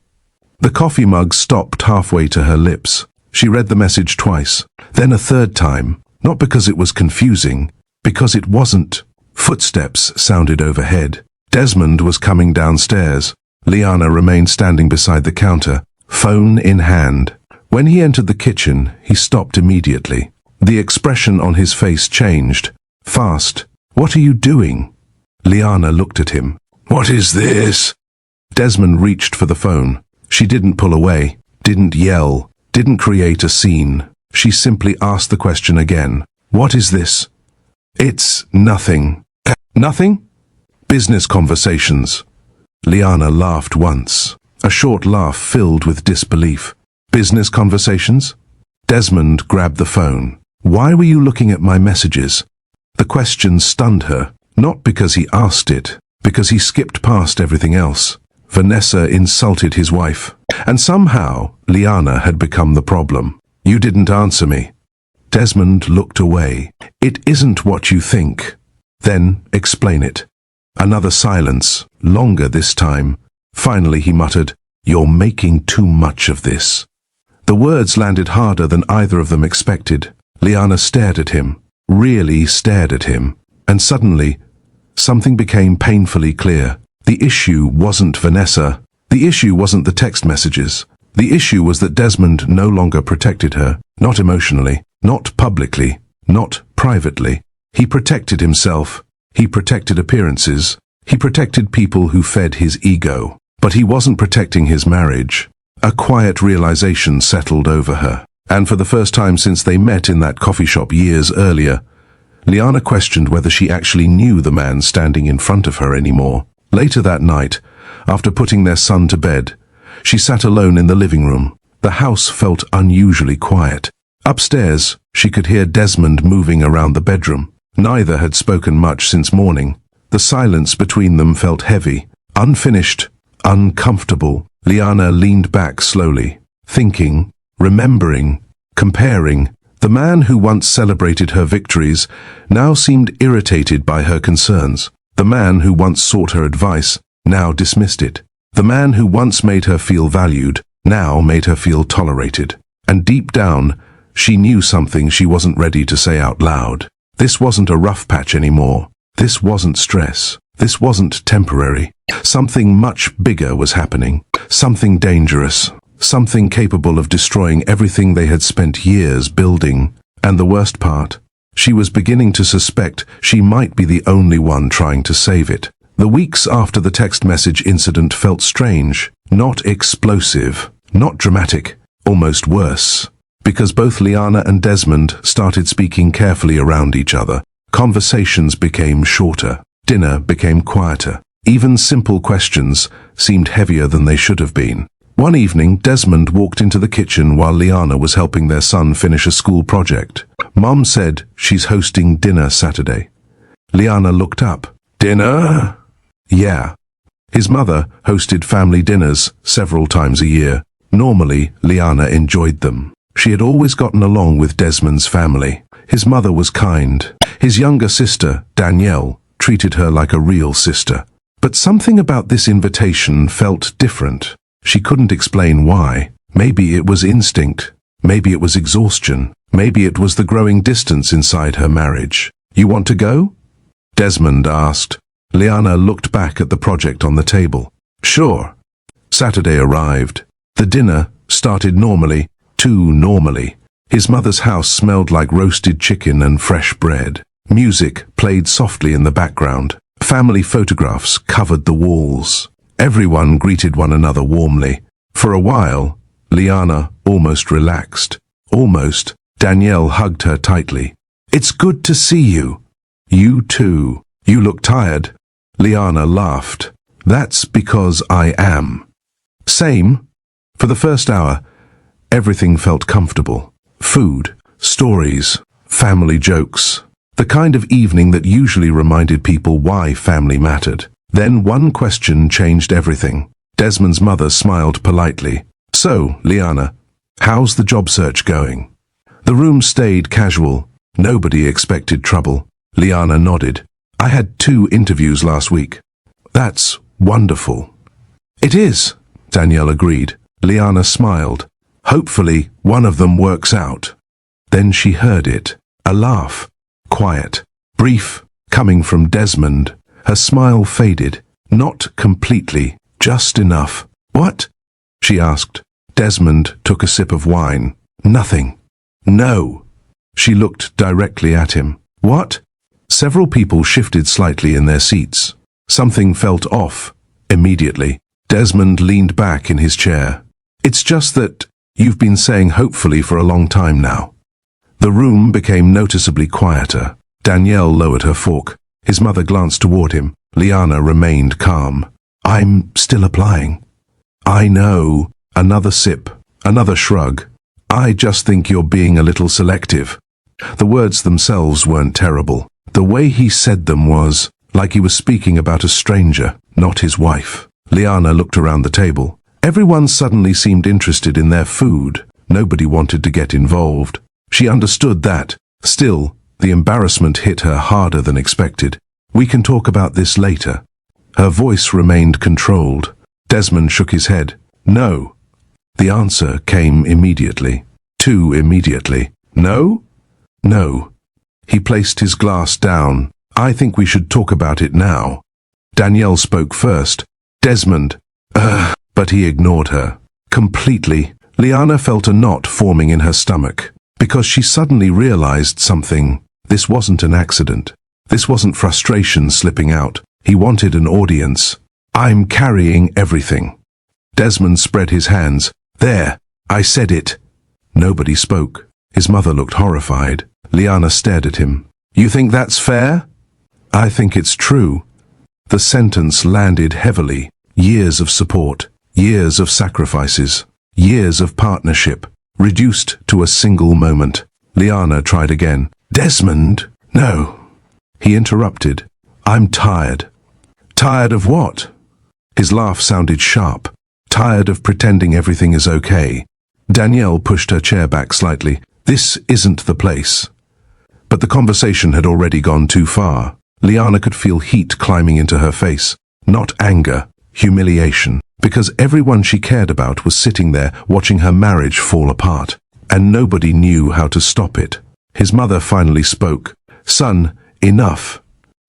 The coffee mug stopped halfway to her lips. She read the message twice, then a third time, not because it was confusing, because it wasn't. Footsteps sounded overhead. Desmond was coming downstairs. Liana remained standing beside the counter, phone in hand. When he entered the kitchen, he stopped immediately. The expression on his face changed. Fast. What are you doing? Liana looked at him. What is this? Desmond reached for the phone. She didn't pull away, didn't yell, didn't create a scene. She simply asked the question again. What is this? It's nothing. Nothing? Business conversations. Liana laughed once, a short laugh filled with disbelief. Business conversations? Desmond grabbed the phone. Why were you looking at my messages? The question stunned her, not because he asked it, because he skipped past everything else. Vanessa insulted his wife, and somehow Liana had become the problem. You didn't answer me. Desmond looked away. It isn't what you think. Then explain it. Another silence, longer this time. Finally he muttered, You're making too much of this. The words landed harder than either of them expected. Liana stared at him, really stared at him, and suddenly, something became painfully clear. The issue wasn't Vanessa. The issue wasn't the text messages. The issue was that Desmond no longer protected her, not emotionally, not publicly, not privately. He protected himself. He protected appearances. He protected people who fed his ego. But he wasn't protecting his marriage. A quiet realization settled over her. And for the first time since they met in that coffee shop years earlier, Liana questioned whether she actually knew the man standing in front of her anymore. Later that night, after putting their son to bed, she sat alone in the living room. The house felt unusually quiet. Upstairs, she could hear Desmond moving around the bedroom. Neither had spoken much since morning. The silence between them felt heavy, unfinished, uncomfortable. Liana leaned back slowly, thinking, remembering, comparing. The man who once celebrated her victories now seemed irritated by her concerns. The man who once sought her advice now dismissed it. The man who once made her feel valued now made her feel tolerated. And deep down, she knew something she wasn't ready to say out loud. This wasn't a rough patch anymore. This wasn't stress. This wasn't temporary. Something much bigger was happening. Something dangerous. Something capable of destroying everything they had spent years building. And the worst part, she was beginning to suspect she might be the only one trying to save it. The weeks after the text message incident felt strange, not explosive, not dramatic, almost worse. Because both Liana and Desmond started speaking carefully around each other. Conversations became shorter. Dinner became quieter. Even simple questions seemed heavier than they should have been. One evening, Desmond walked into the kitchen while Liana was helping their son finish a school project. Mom said she's hosting dinner Saturday. Liana looked up. Dinner? Yeah. His mother hosted family dinners several times a year. Normally, Liana enjoyed them. She had always gotten along with Desmond's family. His mother was kind. His younger sister, Danielle, treated her like a real sister. But something about this invitation felt different. She couldn't explain why. Maybe it was instinct. Maybe it was exhaustion. Maybe it was the growing distance inside her marriage. You want to go? Desmond asked. Liana looked back at the project on the table. Sure. Saturday arrived. The dinner started normally, too normally. His mother's house smelled like roasted chicken and fresh bread. Music played softly in the background. Family photographs covered the walls. Everyone greeted one another warmly. For a while, Liana almost relaxed. Almost, Danielle hugged her tightly. "It's good to see you." "You too. You look tired." Liana laughed. "That's because I am." Same. For the first hour, everything felt comfortable. Food, stories, family jokes. The kind of evening that usually reminded people why family mattered. Then one question changed everything. Desmond's mother smiled politely. "So, Liana, how's the job search going?" The room stayed casual. Nobody expected trouble. Liana nodded. "I had 2 interviews last week." "That's wonderful." "It is," Danielle agreed. Liana smiled. "Hopefully, one of them works out." Then she heard it. A laugh. Quiet. Brief. Coming from Desmond. Her smile faded. Not completely. Just enough. "What?" she asked. Desmond took a sip of wine. "Nothing." "No." She looked directly at him. "What?" Several people shifted slightly in their seats. Something felt off. Immediately, Desmond leaned back in his chair. "It's just that you've been saying hopefully for a long time now." The room became noticeably quieter. Danielle lowered her fork. His mother glanced toward him. Liana remained calm. "I'm still applying." "I know." Another sip. Another shrug. "I just think you're being a little selective." The words themselves weren't terrible. The way he said them was like he was speaking about a stranger, not his wife. Liana looked around the table. Everyone suddenly seemed interested in their food. Nobody wanted to get involved. She understood that. Still, the embarrassment hit her harder than expected. "We can talk about this later." Her voice remained controlled. Desmond shook his head. "No." The answer came immediately. Too immediately. "No?" "No." He placed his glass down. "I think we should talk about it now." Danielle spoke first. "Desmond." But he ignored her. Completely. Liana felt a knot forming in her stomach. Because she suddenly realized something. This wasn't an accident. This wasn't frustration slipping out. He wanted an audience. "I'm carrying everything." Desmond spread his hands. "There, I said it." Nobody spoke. His mother looked horrified. Liana stared at him. "You think that's fair?" "I think it's true." The sentence landed heavily. Years of support, years of sacrifices, years of partnership, reduced to a single moment. Liana tried again. "Desmond, no." He interrupted. "I'm tired." "Tired of what?" His laugh sounded sharp. "Tired of pretending everything is okay." Danielle pushed her chair back slightly. "This isn't the place." But the conversation had already gone too far. Liana could feel heat climbing into her face. Not anger, humiliation. Because everyone she cared about was sitting there watching her marriage fall apart. And nobody knew how to stop it. His mother finally spoke. "Son, enough."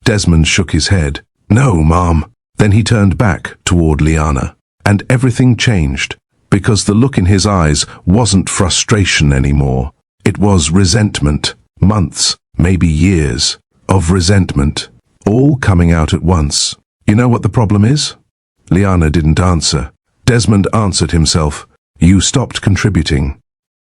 Desmond shook his head. "No, Mom." Then he turned back toward Liana. And everything changed. Because the look in his eyes wasn't frustration anymore. It was resentment. Months, maybe years, of resentment. All coming out at once. "You know what the problem is?" Liana didn't answer. Desmond answered himself. "You stopped contributing."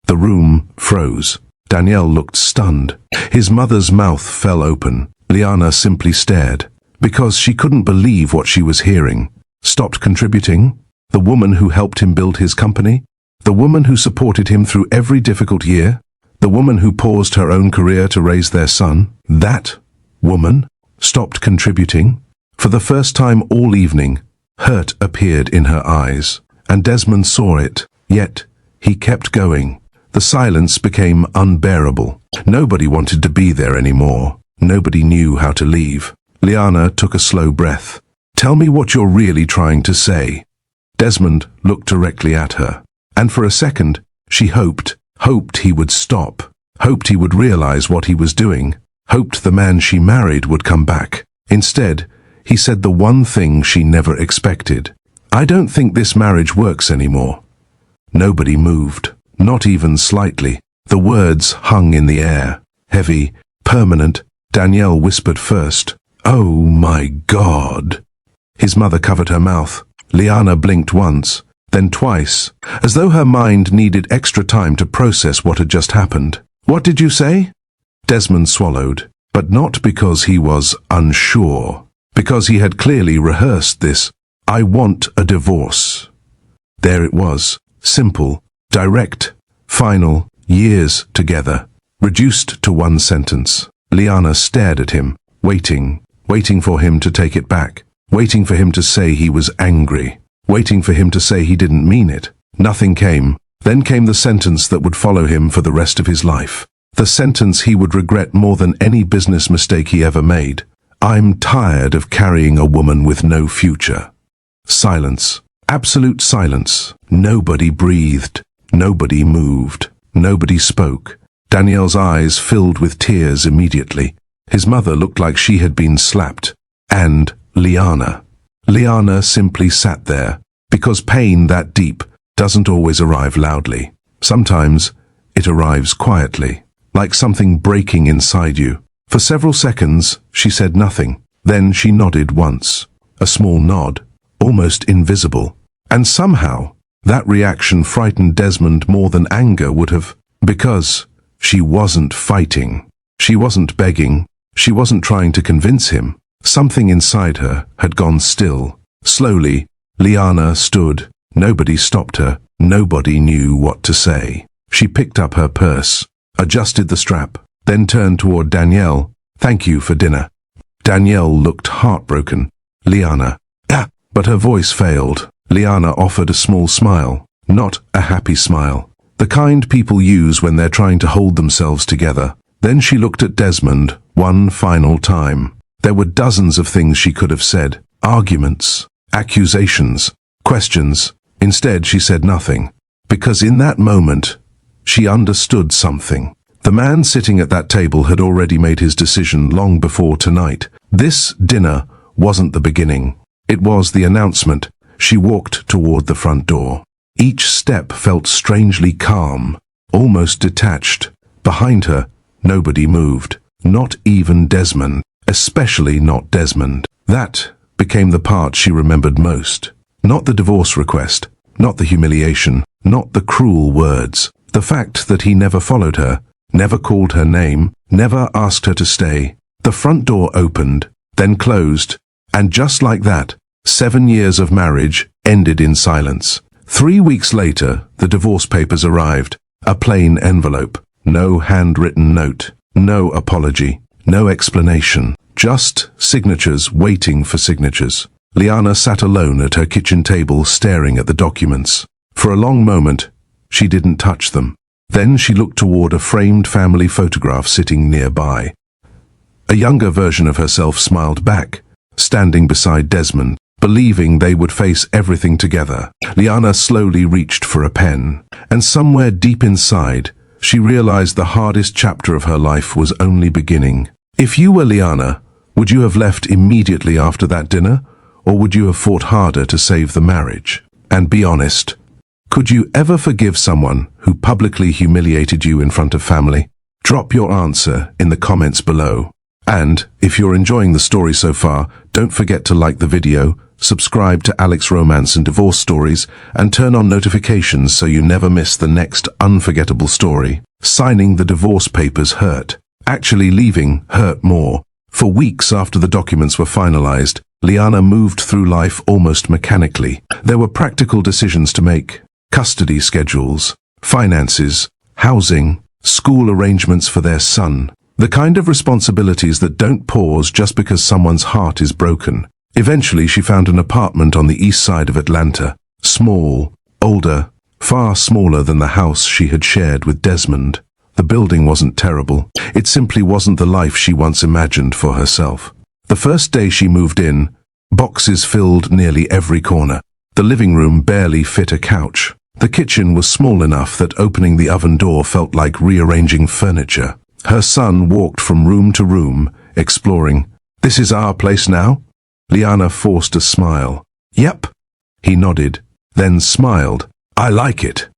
The room froze. Danielle looked stunned. His mother's mouth fell open. Liana simply stared. Because she couldn't believe what she was hearing. Stopped contributing? The woman who helped him build his company? The woman who supported him through every difficult year? The woman who paused her own career to raise their son? That woman stopped contributing? For the first time all evening, hurt appeared in her eyes, and Desmond saw it. Yet, he kept going. The silence became unbearable. Nobody wanted to be there anymore. Nobody knew how to leave. Liana took a slow breath. "Tell me what you're really trying to say." Desmond looked directly at her. And for a second, she hoped he would stop. Hoped he would realize what he was doing. Hoped the man she married would come back. Instead, he said the one thing she never expected. "I don't think this marriage works anymore." Nobody moved, not even slightly. The words hung in the air. Heavy, permanent. Danielle whispered first, "Oh my God." His mother covered her mouth. Liana blinked once, then twice, as though her mind needed extra time to process what had just happened. "What did you say?" Desmond swallowed, but not because he was unsure, because he had clearly rehearsed this. "I want a divorce." There it was, simple, direct, final, years together, reduced to one sentence. Liana stared at him, waiting for him to take it back, waiting for him to say he was angry, waiting for him to say he didn't mean it. Nothing came. Then came the sentence that would follow him for the rest of his life. The sentence he would regret more than any business mistake he ever made. "I'm tired of carrying a woman with no future." Silence. Absolute silence. Nobody breathed. Nobody moved. Nobody spoke. Danielle's eyes filled with tears immediately. His mother looked like she had been slapped. And Liana. Liana simply sat there, because pain that deep doesn't always arrive loudly. Sometimes it arrives quietly, like something breaking inside you. For several seconds, she said nothing. Then she nodded once. A small nod, almost invisible. And somehow, that reaction frightened Desmond more than anger would have, because she wasn't fighting. She wasn't begging. She wasn't trying to convince him. Something inside her had gone still. Slowly, Liana stood. Nobody stopped her. Nobody knew what to say. She picked up her purse, adjusted the strap, then turned toward Danielle. "Thank you for dinner." Danielle looked heartbroken. "Liana." "Ah!" But her voice failed. Liana offered a small smile, not a happy smile. The kind people use when they're trying to hold themselves together. Then she looked at Desmond one final time. There were dozens of things she could have said. Arguments, accusations, questions. Instead, she said nothing. Because in that moment, she understood something. The man sitting at that table had already made his decision long before tonight. This dinner wasn't the beginning. It was the announcement. She walked toward the front door. Each step felt strangely calm, almost detached. Behind her, nobody moved. Not even Desmond. Especially not Desmond. That became the part she remembered most. Not the divorce request, not the humiliation, not the cruel words. The fact that he never followed her, never called her name, never asked her to stay. The front door opened, then closed, and just like that, 7 years of marriage ended in silence. 3 weeks later, the divorce papers arrived. A plain envelope. No handwritten note. No apology. No explanation. Just signatures waiting for signatures. Liana sat alone at her kitchen table staring at the documents. For a long moment, she didn't touch them. Then she looked toward a framed family photograph sitting nearby. A younger version of herself smiled back, standing beside Desmond, believing they would face everything together. Liana slowly reached for a pen, and somewhere deep inside, she realized the hardest chapter of her life was only beginning. If you were Liana, would you have left immediately after that dinner, or would you have fought harder to save the marriage? And be honest, could you ever forgive someone who publicly humiliated you in front of family? Drop your answer in the comments below. And if you're enjoying the story so far, don't forget to like the video, subscribe to Alex Romance and Divorce Stories, and turn on notifications so you never miss the next unforgettable story. Signing the divorce papers hurt. Actually leaving hurt more. For weeks after the documents were finalized, Liana moved through life almost mechanically. There were practical decisions to make. Custody schedules, finances, housing, school arrangements for their son. The kind of responsibilities that don't pause just because someone's heart is broken. Eventually, she found an apartment on the east side of Atlanta. Small, older, far smaller than the house she had shared with Desmond. The building wasn't terrible. It simply wasn't the life she once imagined for herself. The first day she moved in, boxes filled nearly every corner. The living room barely fit a couch. The kitchen was small enough that opening the oven door felt like rearranging furniture. Her son walked from room to room, exploring. "This is our place now?" Liana forced a smile. "Yep." He nodded, then smiled. "I like it."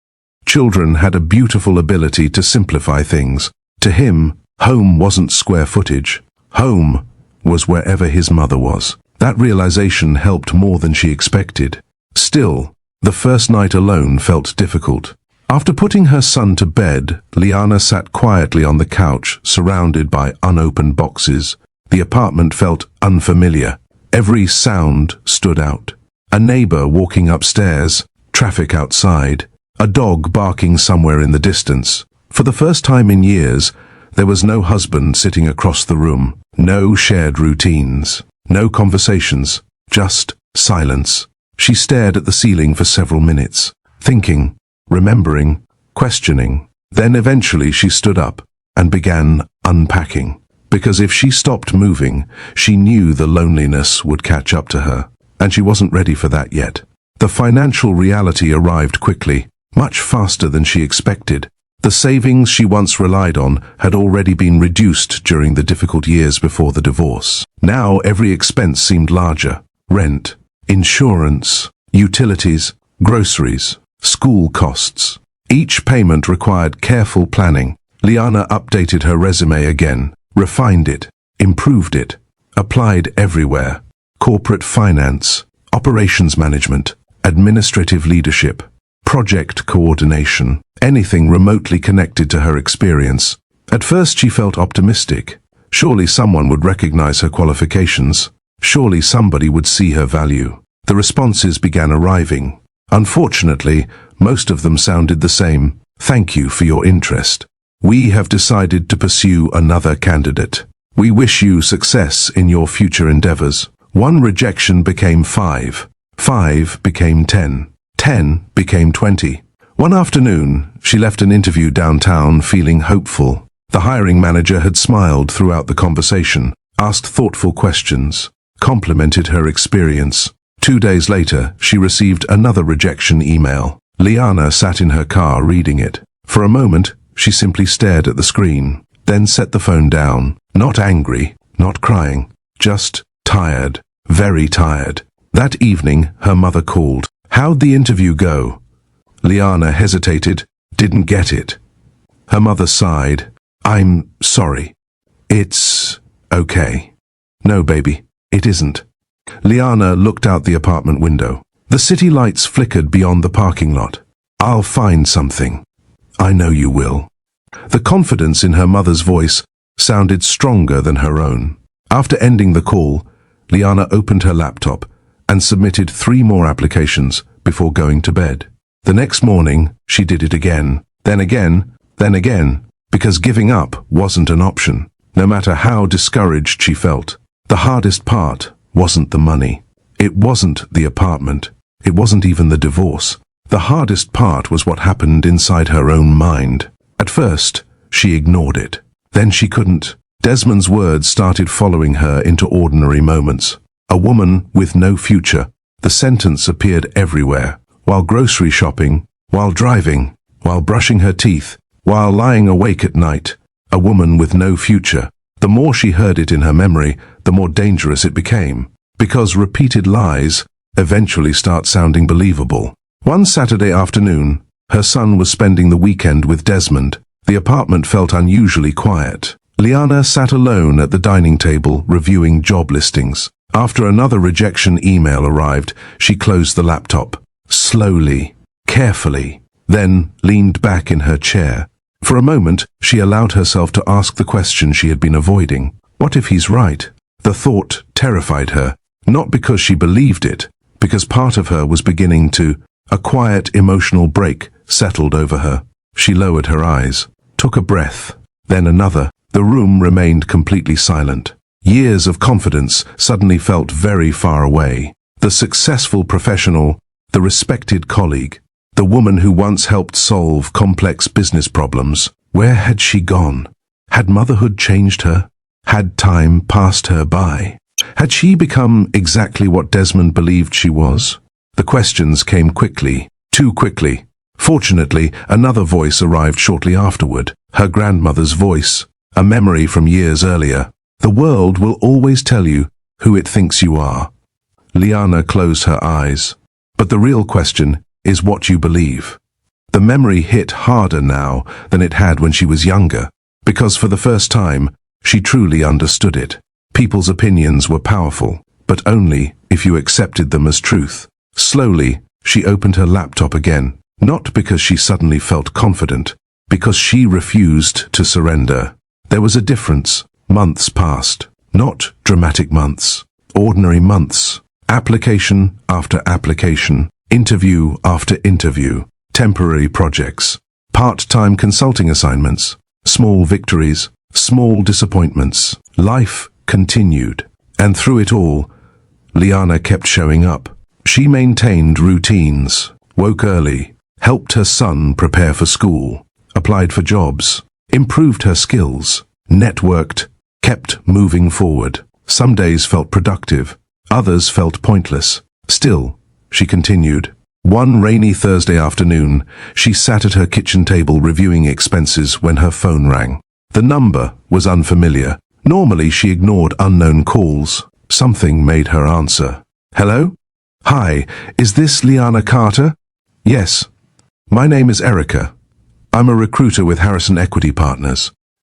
Children had a beautiful ability to simplify things. To him, home wasn't square footage. Home was wherever his mother was. That realization helped more than she expected. Still, the first night alone felt difficult. After putting her son to bed, Liana sat quietly on the couch, surrounded by unopened boxes. The apartment felt unfamiliar. Every sound stood out. A neighbor walking upstairs, traffic outside, a dog barking somewhere in the distance. For the first time in years, there was no husband sitting across the room, no shared routines, no conversations, just silence. She stared at the ceiling for several minutes, thinking, remembering, questioning. Then eventually she stood up and began unpacking. Because if she stopped moving, she knew the loneliness would catch up to her, and she wasn't ready for that yet. The financial reality arrived quickly, much faster than she expected. The savings she once relied on had already been reduced during the difficult years before the divorce. Now every expense seemed larger. Rent, insurance, utilities, groceries, school costs. Each payment required careful planning. Liana updated her resume again, refined it, improved it, applied everywhere. Corporate finance, operations management, administrative leadership, project coordination, anything remotely connected to her experience. At first she felt optimistic. Surely someone would recognize her qualifications. Surely somebody would see her value. The responses began arriving. Unfortunately, most of them sounded the same. Thank you for your interest. We have decided to pursue another candidate. We wish you success in your future endeavors. One rejection became 5. 5 became 10. 10 became 20. One afternoon, she left an interview downtown feeling hopeful. The hiring manager had smiled throughout the conversation, asked thoughtful questions, complimented her experience. 2 days later, she received another rejection email. Liana sat in her car reading it. For a moment, she simply stared at the screen, then set the phone down. Not angry, not crying, just tired, very tired. That evening, her mother called. How'd the interview go? Liana hesitated, didn't get it. Her mother sighed. I'm sorry. It's okay. No, baby, it isn't. Liana looked out the apartment window. The city lights flickered beyond the parking lot. I'll find something. I know you will. The confidence in her mother's voice sounded stronger than her own. After ending the call, Liana opened her laptop and submitted 3 more applications before going to bed. The next morning, she did it again, then again, because giving up wasn't an option, no matter how discouraged she felt. The hardest part wasn't the money. It wasn't the apartment. It wasn't even the divorce. The hardest part was what happened inside her own mind. At first, she ignored it. Then she couldn't. Desmond's words started following her into ordinary moments. A woman with no future. The sentence appeared everywhere. While grocery shopping, while driving, while brushing her teeth, while lying awake at night. A woman with no future. The more she heard it in her memory, the more dangerous it became. Because repeated lies eventually start sounding believable. One Saturday afternoon, her son was spending the weekend with Desmond. The apartment felt unusually quiet. Liana sat alone at the dining table reviewing job listings. After another rejection email arrived, she closed the laptop. Slowly, carefully, then leaned back in her chair. For a moment, she allowed herself to ask the question she had been avoiding. What if he's right? The thought terrified her, not because she believed it, because part of her was beginning to. A quiet emotional break settled over her. She lowered her eyes, took a breath, then another. The room remained completely silent. Years of confidence suddenly felt very far away. The successful professional, the respected colleague, the woman who once helped solve complex business problems. Where had she gone? Had motherhood changed her? Had time passed her by? Had she become exactly what Desmond believed she was? The questions came quickly, too quickly. Fortunately, another voice arrived shortly afterward. Her grandmother's voice, a memory from years earlier. The world will always tell you who it thinks you are. Liana closed her eyes. But the real question is what you believe. The memory hit harder now than it had when she was younger, because for the first time, she truly understood it. People's opinions were powerful, but only if you accepted them as truth. Slowly, she opened her laptop again, not because she suddenly felt confident, because she refused to surrender. There was a difference. Months passed. Not dramatic months. Ordinary months. Application after application. Interview after interview. Temporary projects. Part-time consulting assignments. Small victories. Small disappointments. Life continued. And through it all, Liana kept showing up. She maintained routines. Woke early. Helped her son prepare for school. Applied for jobs. Improved her skills. Networked. Kept moving forward. Some days felt productive. Others felt pointless. Still, she continued. One rainy Thursday afternoon, she sat at her kitchen table reviewing expenses when her phone rang. The number was unfamiliar. Normally, she ignored unknown calls. Something made her answer. Hello? Hi, is this Liana Carter? Yes. My name is Erica. I'm a recruiter with Harrison Equity Partners.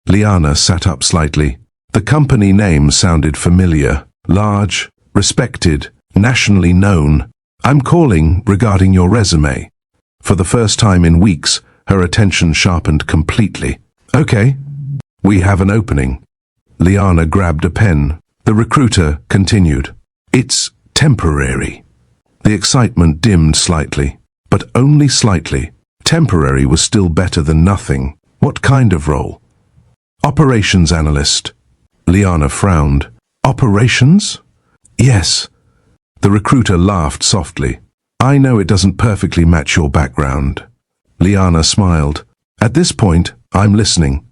Liana sat up slightly. The company name sounded familiar. Large, respected, nationally known. I'm calling regarding your resume. For the first time in weeks, her attention sharpened completely. Okay, we have an opening. Liana grabbed a pen. The recruiter continued. It's temporary. The excitement dimmed slightly, but only slightly. Temporary was still better than nothing. What kind of role? Operations analyst. Liana frowned. Operations? Yes. The recruiter laughed softly. I know it doesn't perfectly match your background. Liana smiled. At this point, I'm listening.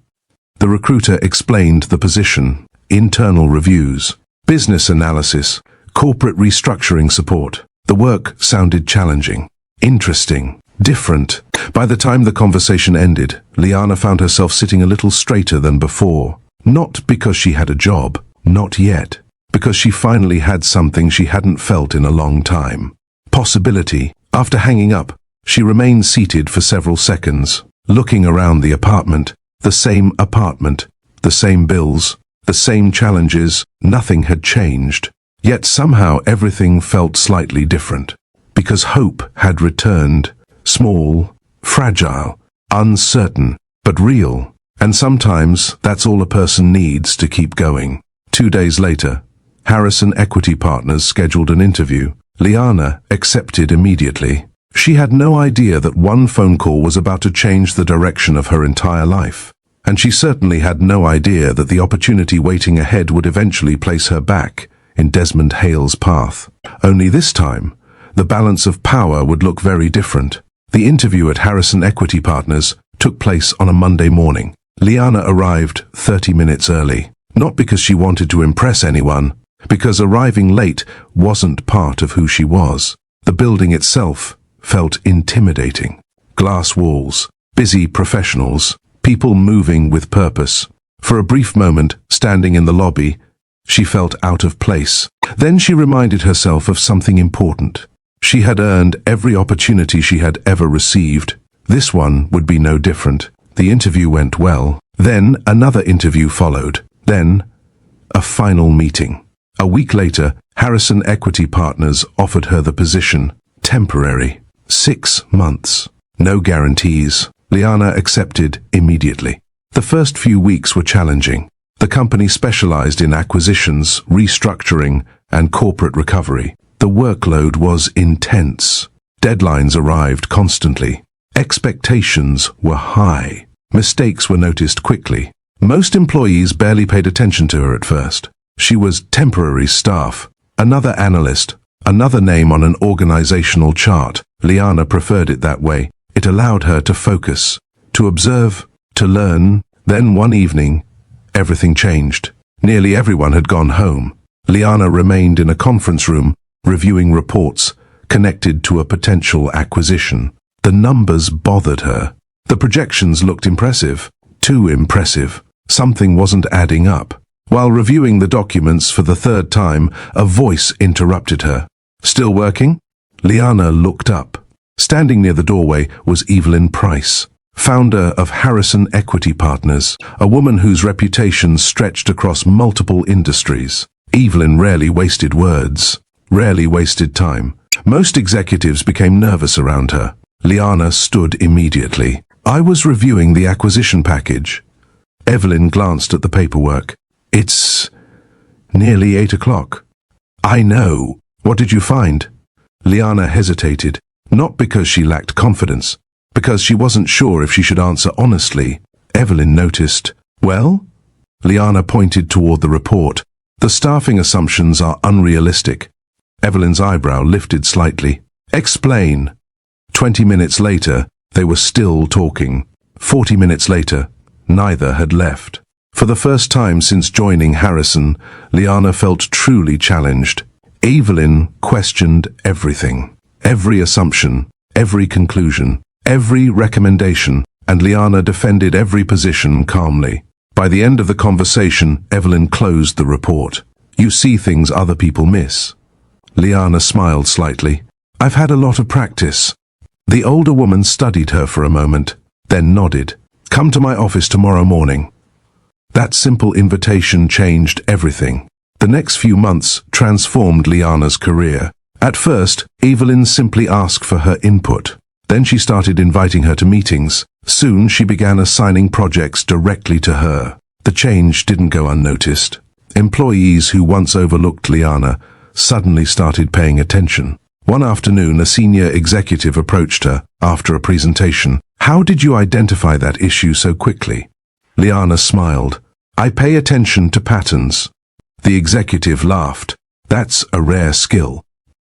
The recruiter explained the position. Internal reviews, business analysis, corporate restructuring support. The work sounded challenging, interesting, different. By the time the conversation ended, Liana found herself sitting a little straighter than before. Not because she had a job, not yet. Because she finally had something she hadn't felt in a long time. Possibility. After hanging up, she remained seated for several seconds, looking around the apartment. The same apartment, the same bills, the same challenges. Nothing had changed. Yet somehow everything felt slightly different. Because hope had returned. Small, fragile, uncertain, but real. And sometimes that's all a person needs to keep going. 2 days later, Harrison Equity Partners scheduled an interview. Liana accepted immediately. She had no idea that one phone call was about to change the direction of her entire life. And she certainly had no idea that the opportunity waiting ahead would eventually place her back in Desmond Hale's path. Only this time, the balance of power would look very different. The interview at Harrison Equity Partners took place on a Monday morning. Liana arrived 30 minutes early, not because she wanted to impress anyone, because arriving late wasn't part of who she was. The building itself felt intimidating. Glass walls, busy professionals, people moving with purpose. For a brief moment, standing in the lobby, she felt out of place. Then she reminded herself of something important. She had earned every opportunity she had ever received. This one would be no different. The interview went well. Then another interview followed. Then a final meeting. A week later, Harrison Equity Partners offered her the position. Temporary. 6 months. No guarantees. Liana accepted immediately. The first few weeks were challenging. The company specialized in acquisitions, restructuring, and corporate recovery. The workload was intense. Deadlines arrived constantly. Expectations were high. Mistakes were noticed quickly. Most employees barely paid attention to her at first. She was temporary staff, another analyst, another name on an organizational chart. Liana preferred it that way. It allowed her to focus, to observe, to learn. Then one evening, everything changed. Nearly everyone had gone home. Liana remained in a conference room, reviewing reports connected to a potential acquisition. The numbers bothered her. The projections looked impressive, too impressive. Something wasn't adding up. While reviewing the documents for the third time, a voice interrupted her. Still working? Liana looked up. Standing near the doorway was Evelyn Price, founder of Harrison Equity Partners, a woman whose reputation stretched across multiple industries. Evelyn rarely wasted words, rarely wasted time. Most executives became nervous around her. Liana stood immediately. "I was reviewing the acquisition package." Evelyn glanced at the paperwork. "It's nearly 8 o'clock." "I know. What did you find?" Liana hesitated, not because she lacked confidence, because she wasn't sure if she should answer honestly. Evelyn noticed. "Well?" Liana pointed toward the report. "The staffing assumptions are unrealistic." Evelyn's eyebrow lifted slightly. "Explain." 20 minutes later, they were still talking. 40 minutes later, neither had left. For the first time since joining Harrison, Liana felt truly challenged. Evelyn questioned everything. Every assumption, every conclusion, every recommendation, and Liana defended every position calmly. By the end of the conversation, Evelyn closed the report. "You see things other people miss." Liana smiled slightly. "I've had a lot of practice." The older woman studied her for a moment, then nodded. "Come to my office tomorrow morning." That simple invitation changed everything. The next few months transformed Liana's career. At first, Evelyn simply asked for her input. Then she started inviting her to meetings. Soon she began assigning projects directly to her. The change didn't go unnoticed. Employees who once overlooked Liana suddenly started paying attention. One afternoon, a senior executive approached her after a presentation. "How did you identify that issue so quickly?" Liana smiled. "I pay attention to patterns." The executive laughed. "That's a rare skill."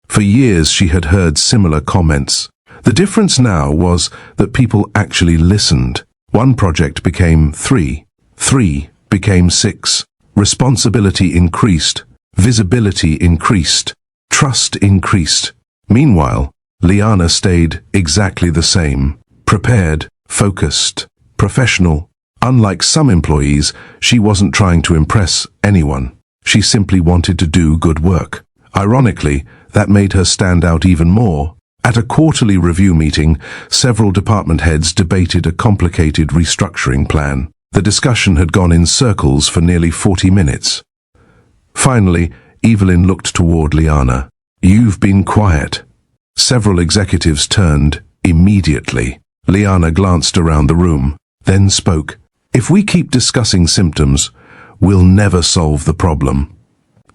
For years she had heard similar comments. The difference now was that people actually listened. One project became 3. 3 became 6. Responsibility increased. Visibility increased. Trust increased. Meanwhile, Liana stayed exactly the same. Prepared, focused, professional. Unlike some employees, she wasn't trying to impress anyone. She simply wanted to do good work. Ironically, that made her stand out even more. At a quarterly review meeting, several department heads debated a complicated restructuring plan. The discussion had gone in circles for nearly 40 minutes. Finally, Evelyn looked toward Liana. "You've been quiet." Several executives turned immediately. Liana glanced around the room, then spoke. "If we keep discussing symptoms, we'll never solve the problem."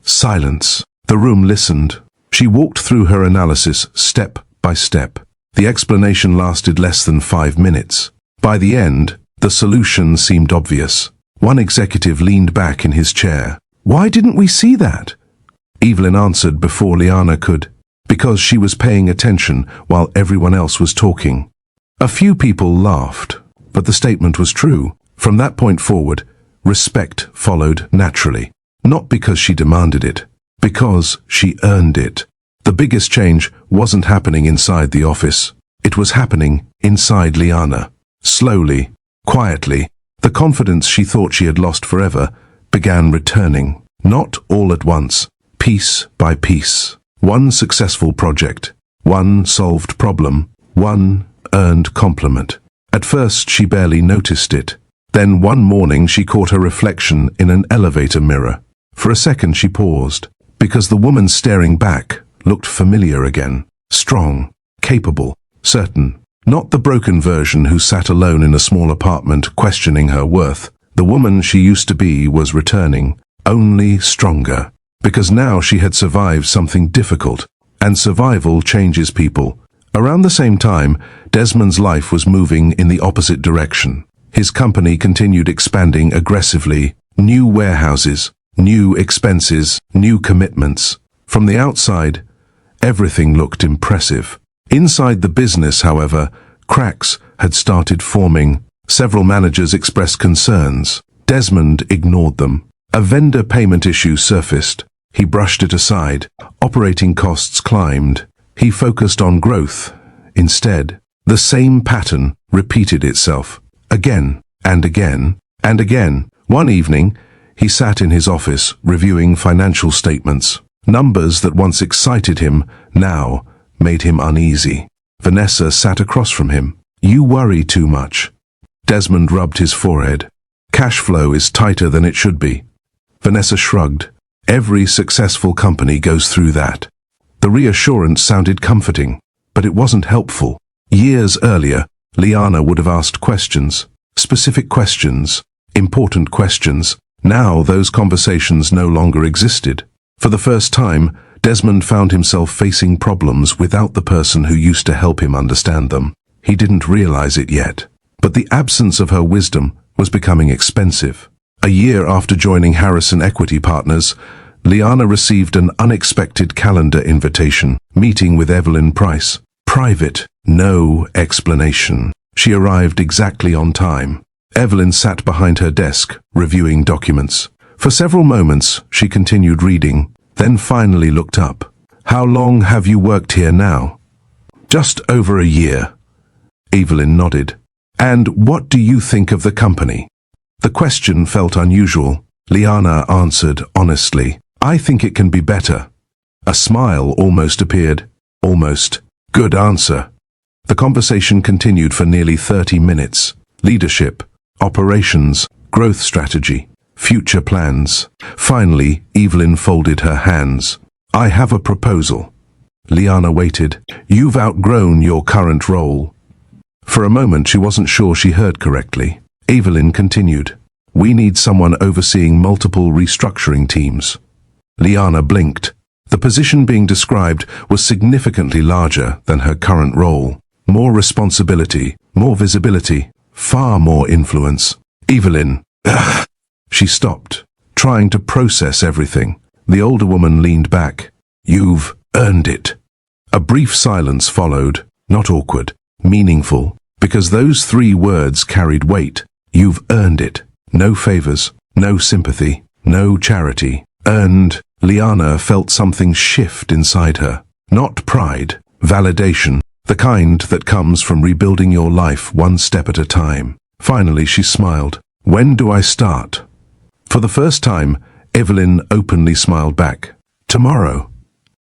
Silence. The room listened. She walked through her analysis step by step. The explanation lasted less than 5 minutes. By the end, the solution seemed obvious. One executive leaned back in his chair. "Why didn't we see that?" Evelyn answered before Liana could. "Because she was paying attention while everyone else was talking." A few people laughed, but the statement was true. From that point forward, respect followed naturally. Not because she demanded it, because she earned it. The biggest change wasn't happening inside the office. It was happening inside Liana. Slowly, quietly, the confidence she thought she had lost forever began returning. Not all at once, piece by piece. One successful project, one solved problem, one earned compliment. At first she barely noticed it. Then one morning she caught her reflection in an elevator mirror. For a second she paused, because the woman staring back looked familiar again. Strong, capable, certain. Not the broken version who sat alone in a small apartment questioning her worth. The woman she used to be was returning, only stronger. Because now she had survived something difficult, and survival changes people. Around the same time, Desmond's life was moving in the opposite direction. His company continued expanding aggressively. New warehouses, new expenses, new commitments. From the outside, everything looked impressive. Inside the business, however, cracks had started forming. Several managers expressed concerns. Desmond ignored them. A vendor payment issue surfaced. He brushed it aside. Operating costs climbed. He focused on growth instead. The same pattern repeated itself. Again and again and again. One evening, he sat in his office reviewing financial statements. Numbers that once excited him now made him uneasy. Vanessa sat across from him. You worry too much. Desmond rubbed his forehead. Cash flow is tighter than it should be. Vanessa shrugged. Every successful company goes through that. The reassurance sounded comforting, but it wasn't helpful. Years earlier, Liana would have asked questions, specific questions, important questions. Now those conversations no longer existed. For the first time, Desmond found himself facing problems without the person who used to help him understand them. He didn't realize it yet, but the absence of her wisdom was becoming expensive. A year after joining Harrison Equity Partners, Liana received an unexpected calendar invitation, meeting with Evelyn Price. Private, no explanation. She arrived exactly on time. Evelyn sat behind her desk, reviewing documents. For several moments, she continued reading, then finally looked up. How long have you worked here now? Just over a year. Evelyn nodded. And what do you think of the company? The question felt unusual. Liana answered honestly. I think it can be better. A smile almost appeared. Almost. Good answer. The conversation continued for nearly 30 minutes. Leadership, operations, growth strategy, future plans. Finally, Evelyn folded her hands. I have a proposal. Liana waited. You've outgrown your current role. For a moment she wasn't sure she heard correctly. Evelyn continued. We need someone overseeing multiple restructuring teams. Liana blinked. The position being described was significantly larger than her current role. More responsibility, more visibility, far more influence. Evelyn, she stopped, trying to process everything. The older woman leaned back. You've earned it. A brief silence followed, not awkward, meaningful, because those 3 words carried weight. You've earned it. No favors, no sympathy, no charity. Earned. Liana felt something shift inside her. Not pride, validation, the kind that comes from rebuilding your life one step at a time. Finally she smiled. When do I start? For the first time, Evelyn openly smiled back. Tomorrow.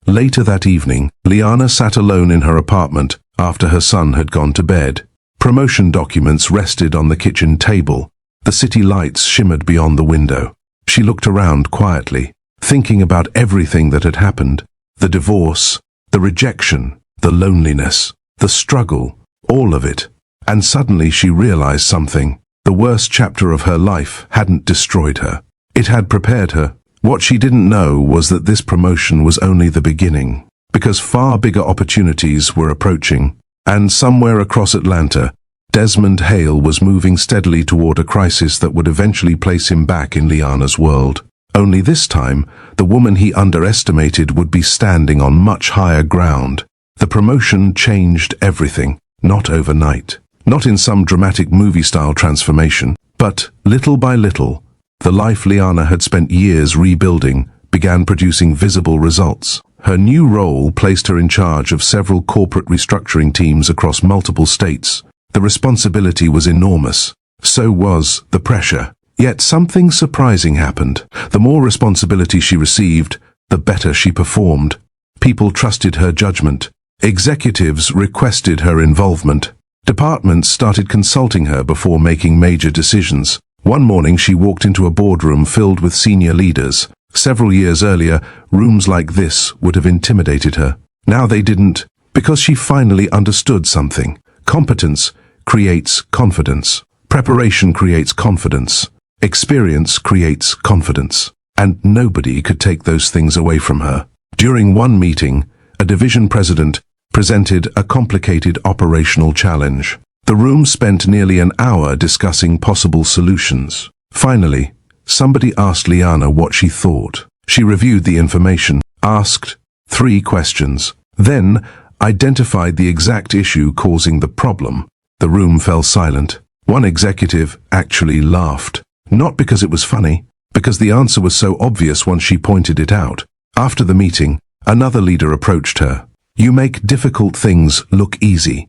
Later that evening, Liana sat alone in her apartment after her son had gone to bed. Promotion documents rested on the kitchen table. The city lights shimmered beyond the window. She looked around quietly, thinking about everything that had happened. The divorce, the rejection, the loneliness, the struggle, all of it. And suddenly she realized something. The worst chapter of her life hadn't destroyed her. It had prepared her. What she didn't know was that this promotion was only the beginning, because far bigger opportunities were approaching. And somewhere across Atlanta, Desmond Hale was moving steadily toward a crisis that would eventually place him back in Liana's world. Only this time, the woman he underestimated would be standing on much higher ground. The promotion changed everything, not overnight. Not in some dramatic movie-style transformation, but little by little, the life Liana had spent years rebuilding began producing visible results. Her new role placed her in charge of several corporate restructuring teams across multiple states. The responsibility was enormous. So was the pressure. Yet something surprising happened. The more responsibility she received, the better she performed. People trusted her judgment. Executives requested her involvement. Departments started consulting her before making major decisions. One morning she walked into a boardroom filled with senior leaders. Several years earlier, rooms like this would have intimidated her. Now they didn't, because she finally understood something. Competence creates confidence. Preparation creates confidence. Experience creates confidence. And nobody could take those things away from her. During one meeting, a division president presented a complicated operational challenge. The room spent nearly an hour discussing possible solutions. Finally, somebody asked Liana what she thought. She reviewed the information, asked 3 questions, then identified the exact issue causing the problem. The room fell silent. One executive actually laughed. Not because it was funny, because the answer was so obvious once she pointed it out. After the meeting, another leader approached her. You make difficult things look easy.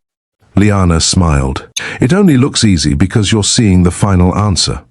Liana smiled. It only looks easy because you're seeing the final answer.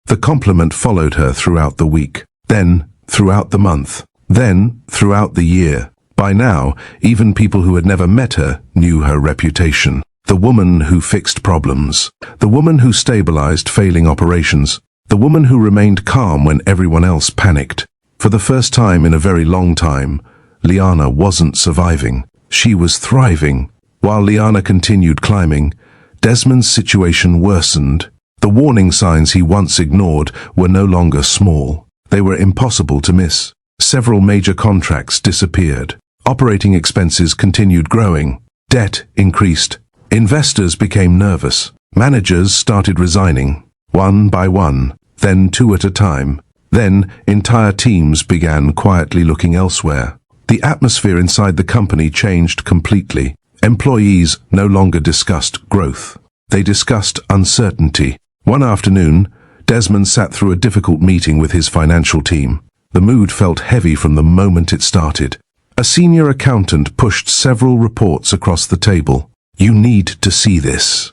The compliment followed her throughout the week, then throughout the month, then throughout the year. By now, even people who had never met her knew her reputation. The woman who fixed problems. The woman who stabilized failing operations. The woman who remained calm when everyone else panicked. For the first time in a very long time, Liana wasn't surviving. She was thriving. While Liana continued climbing, Desmond's situation worsened. The warning signs he once ignored were no longer small. They were impossible to miss. Several major contracts disappeared. Operating expenses continued growing. Debt increased. Investors became nervous. Managers started resigning, one by one, then two at a time. Then entire teams began quietly looking elsewhere. The atmosphere inside the company changed completely. Employees no longer discussed growth. They discussed uncertainty. One afternoon, Desmond sat through a difficult meeting with his financial team. The mood felt heavy from the moment it started. A senior accountant pushed several reports across the table. "You need to see this."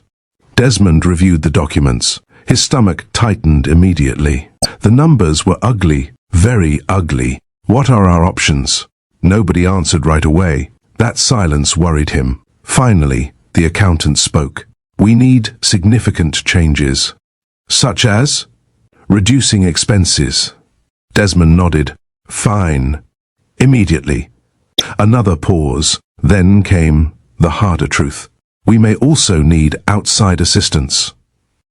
Desmond reviewed the documents. His stomach tightened immediately. The numbers were ugly, very ugly. What are our options? Nobody answered right away. That silence worried him. Finally, the accountant spoke. "We need significant changes." "Such as?" "Reducing expenses." Desmond nodded. "Fine." Immediately. Another pause. Then came the harder truth. "We may also need outside assistance."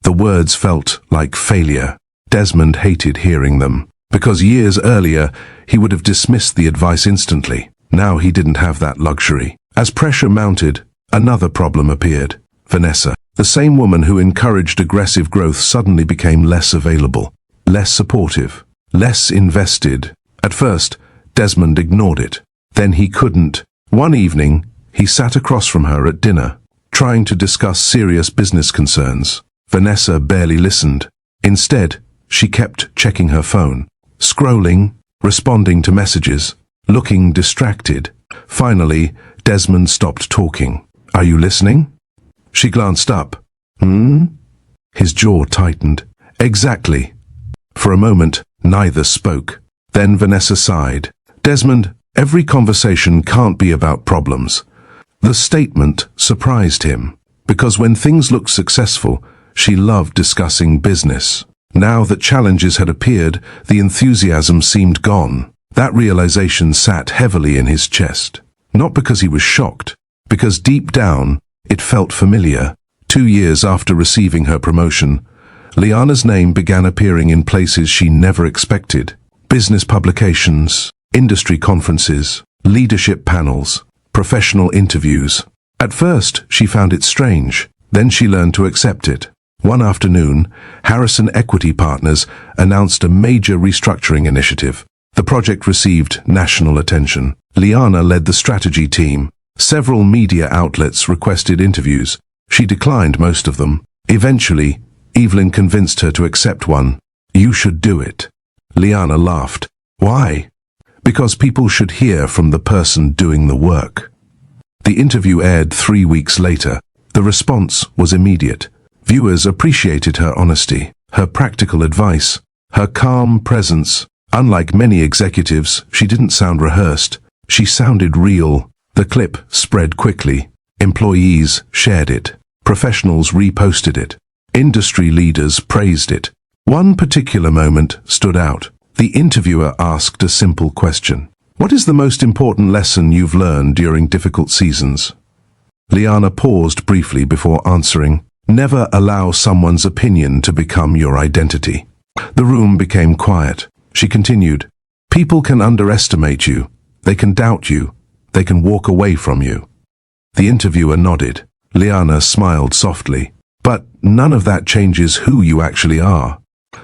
The words felt like failure. Desmond hated hearing them, because years earlier he would have dismissed the advice instantly. Now he didn't have that luxury. As pressure mounted, another problem appeared. Vanessa, the same woman who encouraged aggressive growth, suddenly became less available, less supportive, less invested. At first, Desmond ignored it. Then he couldn't. One evening, he sat across from her at dinner, trying to discuss serious business concerns. Vanessa barely listened. Instead, she kept checking her phone, scrolling, responding to messages, looking distracted. Finally, Desmond stopped talking. "Are you listening?" She glanced up. His jaw tightened. "Exactly." For a moment, neither spoke. Then Vanessa sighed. "Desmond, every conversation can't be about problems." The statement surprised him, because when things looked successful, she loved discussing business. Now that challenges had appeared, the enthusiasm seemed gone. That realization sat heavily in his chest. Not because he was shocked, because deep down, it felt familiar. 2 years after receiving her promotion, Liana's name began appearing in places she never expected. Business publications, industry conferences, leadership panels, professional interviews. At first, she found it strange. Then she learned to accept it. One afternoon, Harrison Equity Partners announced a major restructuring initiative. The project received national attention. Liana led the strategy team. Several media outlets requested interviews. She declined most of them. Eventually, Evelyn convinced her to accept one. "You should do it." Liana laughed. "Why?" "Because people should hear from the person doing the work." The interview aired 3 weeks later. The response was immediate. Viewers appreciated her honesty, her practical advice, her calm presence. Unlike many executives, she didn't sound rehearsed. She sounded real. The clip spread quickly. Employees shared it. Professionals reposted it. Industry leaders praised it. One particular moment stood out. The interviewer asked a simple question. "What is the most important lesson you've learned during difficult seasons?" Liana paused briefly before answering. "Never allow someone's opinion to become your identity." The room became quiet. She continued, "People can underestimate you. They can doubt you. They can walk away from you." The interviewer nodded. Liana smiled softly. "But none of that changes who you actually are."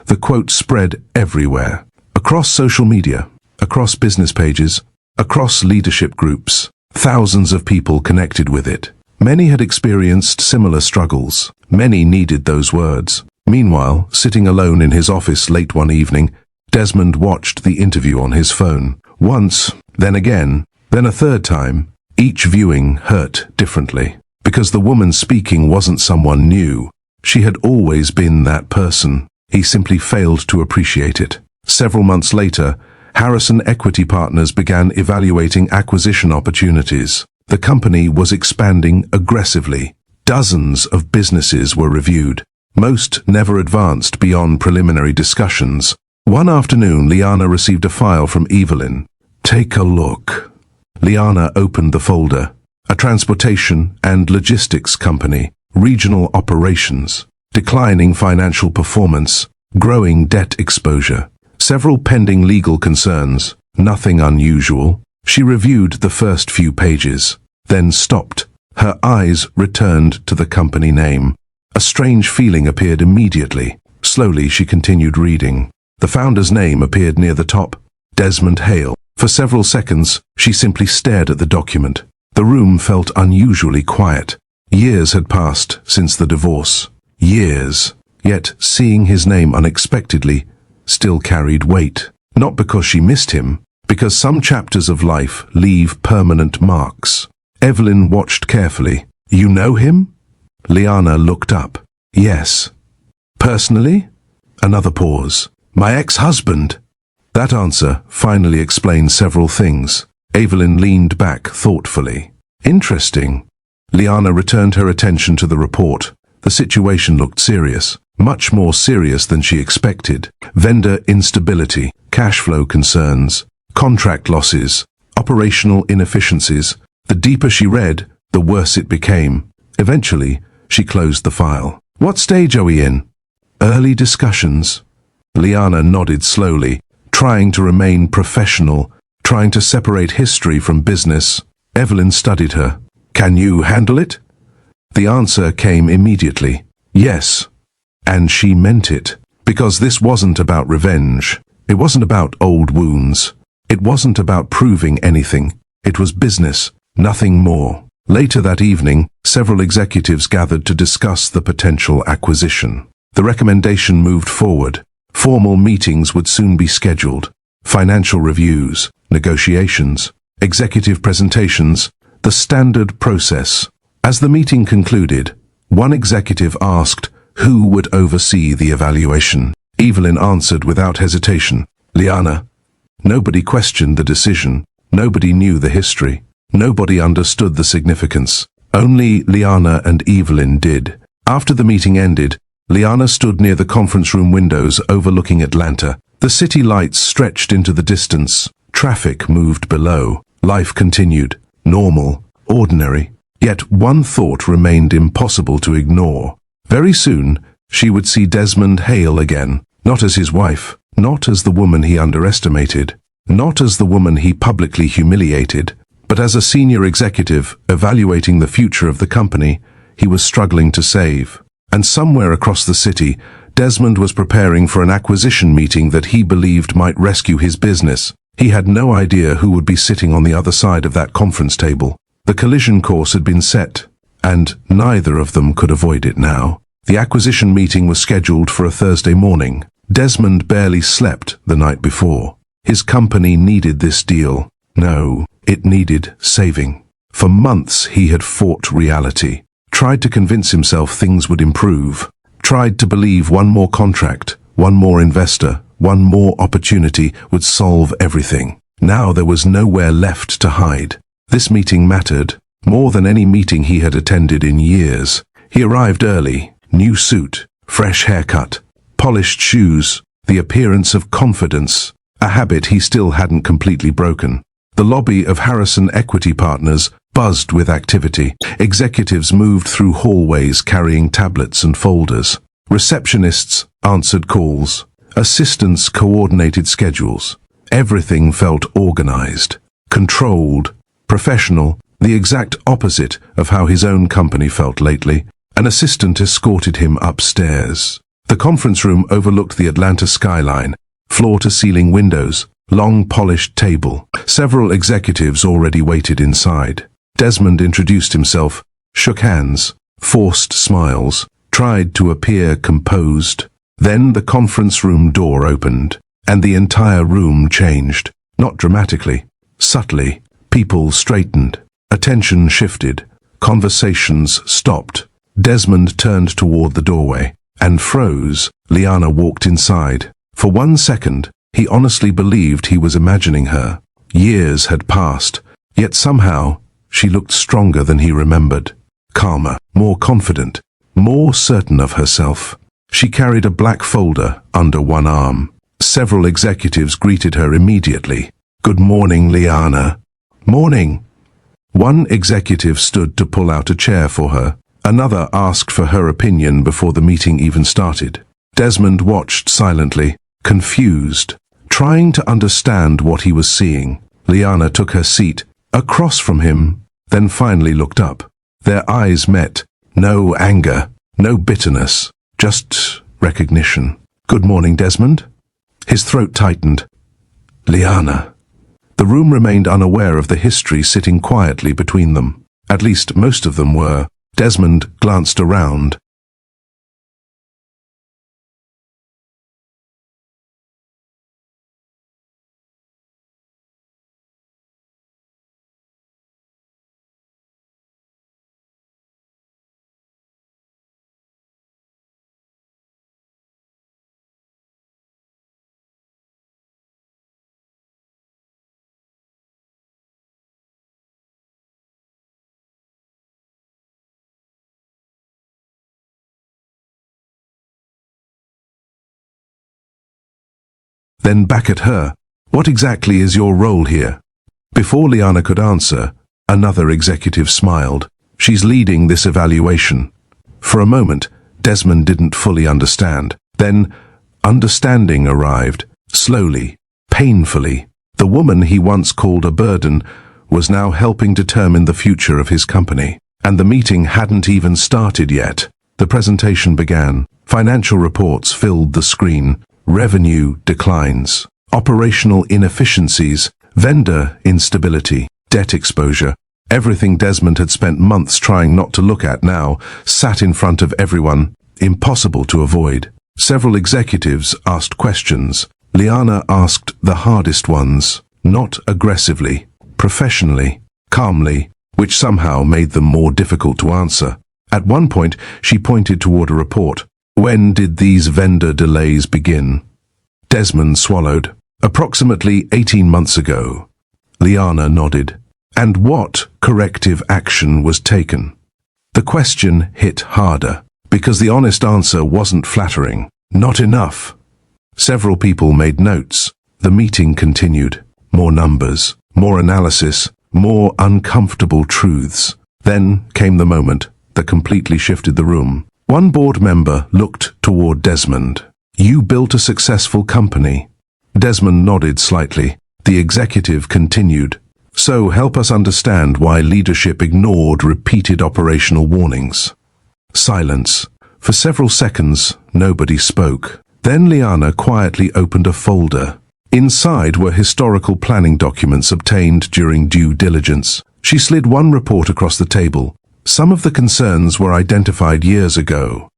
The quote spread everywhere. Across social media, across business pages, across leadership groups. Thousands of people connected with it. Many had experienced similar struggles. Many needed those words. Meanwhile, sitting alone in his office late one evening, Desmond watched the interview on his phone. Once, then again, then a third time. Each viewing hurt differently. Because the woman speaking wasn't someone new. She had always been that person. He simply failed to appreciate it. Several months later, Harrison Equity Partners began evaluating acquisition opportunities. The company was expanding aggressively. Dozens of businesses were reviewed. Most never advanced beyond preliminary discussions. One afternoon, Liana received a file from Evelyn. "Take a look." Liana opened the folder. A transportation and logistics company, regional operations, declining financial performance, growing debt exposure, several pending legal concerns, nothing unusual. She reviewed the first few pages, then stopped. Her eyes returned to the company name. A strange feeling appeared immediately. Slowly she continued reading. The founder's name appeared near the top, Desmond Hale. For several seconds, she simply stared at the document. The room felt unusually quiet. Years had passed since the divorce. Years. Yet seeing his name unexpectedly still carried weight. Not because she missed him, because some chapters of life leave permanent marks. Evelyn watched carefully. "You know him?" Liana looked up. "Yes." "Personally?" Another pause. "My ex-husband." That answer finally explained several things. Evelyn leaned back thoughtfully. "Interesting." Liana returned her attention to the report. The situation looked serious, much more serious than she expected. Vendor instability, cash flow concerns, contract losses, operational inefficiencies. The deeper she read, the worse it became. Eventually, she closed the file. "What stage are we in?" "Early discussions." Liana nodded slowly, trying to remain professional, trying to separate history from business. Evelyn studied her. "Can you handle it?" The answer came immediately. "Yes." And she meant it. Because this wasn't about revenge. It wasn't about old wounds. It wasn't about proving anything. It was business, nothing more. Later that evening, several executives gathered to discuss the potential acquisition. The recommendation moved forward. Formal meetings would soon be scheduled. Financial reviews, negotiations, executive presentations, the standard process. As the meeting concluded, one executive asked who would oversee the evaluation. Evelyn answered without hesitation, "Liana." Nobody questioned the decision. Nobody knew the history. Nobody understood the significance. Only Liana and Evelyn did. After the meeting ended, Liana stood near the conference room windows overlooking Atlanta. The city lights stretched into the distance. Traffic moved below. Life continued. Normal. Ordinary. Yet one thought remained impossible to ignore. Very soon, she would see Desmond Hale again. Not as his wife. Not as the woman he underestimated. Not as the woman he publicly humiliated. But as a senior executive evaluating the future of the company he was struggling to save. And somewhere across the city, Desmond was preparing for an acquisition meeting that he believed might rescue his business. He had no idea who would be sitting on the other side of that conference table. The collision course had been set, and neither of them could avoid it now. The acquisition meeting was scheduled for a Thursday morning. Desmond barely slept the night before. His company needed this deal. No, it needed saving. For months he had fought reality. Tried to convince himself things would improve. Tried to believe one more contract, one more investor, one more opportunity would solve everything. Now there was nowhere left to hide. This meeting mattered, more than any meeting he had attended in years. He arrived early, new suit, fresh haircut, polished shoes, the appearance of confidence, a habit he still hadn't completely broken. The lobby of Harrison Equity Partners buzzed with activity. Executives moved through hallways carrying tablets and folders. Receptionists answered calls. Assistants coordinated schedules. Everything felt organized, controlled, professional, the exact opposite of how his own company felt lately. An assistant escorted him upstairs. The conference room overlooked the Atlanta skyline, floor-to-ceiling windows, long polished table. Several executives already waited inside. Desmond introduced himself, shook hands, forced smiles, tried to appear composed. Then the conference room door opened, and the entire room changed. Not dramatically, subtly. People straightened. Attention shifted. Conversations stopped. Desmond turned toward the doorway and froze. Liana walked inside. For 1 second, He honestly believed he was imagining her. Years had passed, yet somehow she looked stronger than he remembered. Calmer, more confident, more certain of herself. She carried a black folder under one arm. Several executives greeted her immediately. "Good morning, Liana." "Morning." One executive stood to pull out a chair for her. Another asked for her opinion before the meeting even started. Desmond watched silently, confused, trying to understand what he was seeing. Liana took her seat across from him, then finally looked up. Their eyes met. No anger, no bitterness, just recognition. "Good morning, Desmond." His throat tightened. "Liana." The room remained unaware of the history sitting quietly between them. At least most of them were. Desmond glanced around. Then back at her. "What exactly is your role here?" Before Liana could answer, another executive smiled. "She's leading this evaluation." For a moment, Desmond didn't fully understand. Then, understanding arrived, slowly, painfully. The woman he once called a burden was now helping determine the future of his company. And the meeting hadn't even started yet. The presentation began. Financial reports filled the screen. Revenue declines, operational inefficiencies, vendor instability, debt exposure. Everything Desmond had spent months trying not to look at now sat in front of everyone, impossible to avoid. Several executives asked questions. Liana asked the hardest ones, not aggressively, professionally, calmly, which somehow made them more difficult to answer. At one point, she pointed toward a report. "When did these vendor delays begin?" Desmond swallowed. "Approximately 18 months ago." Liana nodded. "And what corrective action was taken?" The question hit harder, because the honest answer wasn't flattering. Not enough. Several people made notes. The meeting continued. More numbers, more analysis, more uncomfortable truths. Then came the moment that completely shifted the room. One board member looked toward Desmond. "You built a successful company." Desmond nodded slightly. The executive continued. "So help us understand why leadership ignored repeated operational warnings." Silence. For several seconds, nobody spoke. Then Liana quietly opened a folder. Inside were historical planning documents obtained during due diligence. She slid one report across the table. Some of the concerns were identified years ago.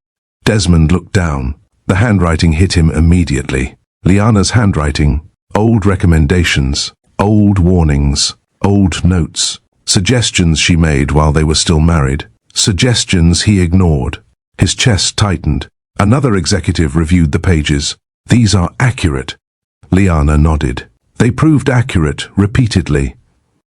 Desmond looked down. The handwriting hit him immediately. Liana's handwriting. Old recommendations. Old warnings. Old notes. Suggestions she made while they were still married. Suggestions he ignored. His chest tightened. Another executive reviewed the pages. "These are accurate." Liana nodded. They proved accurate repeatedly.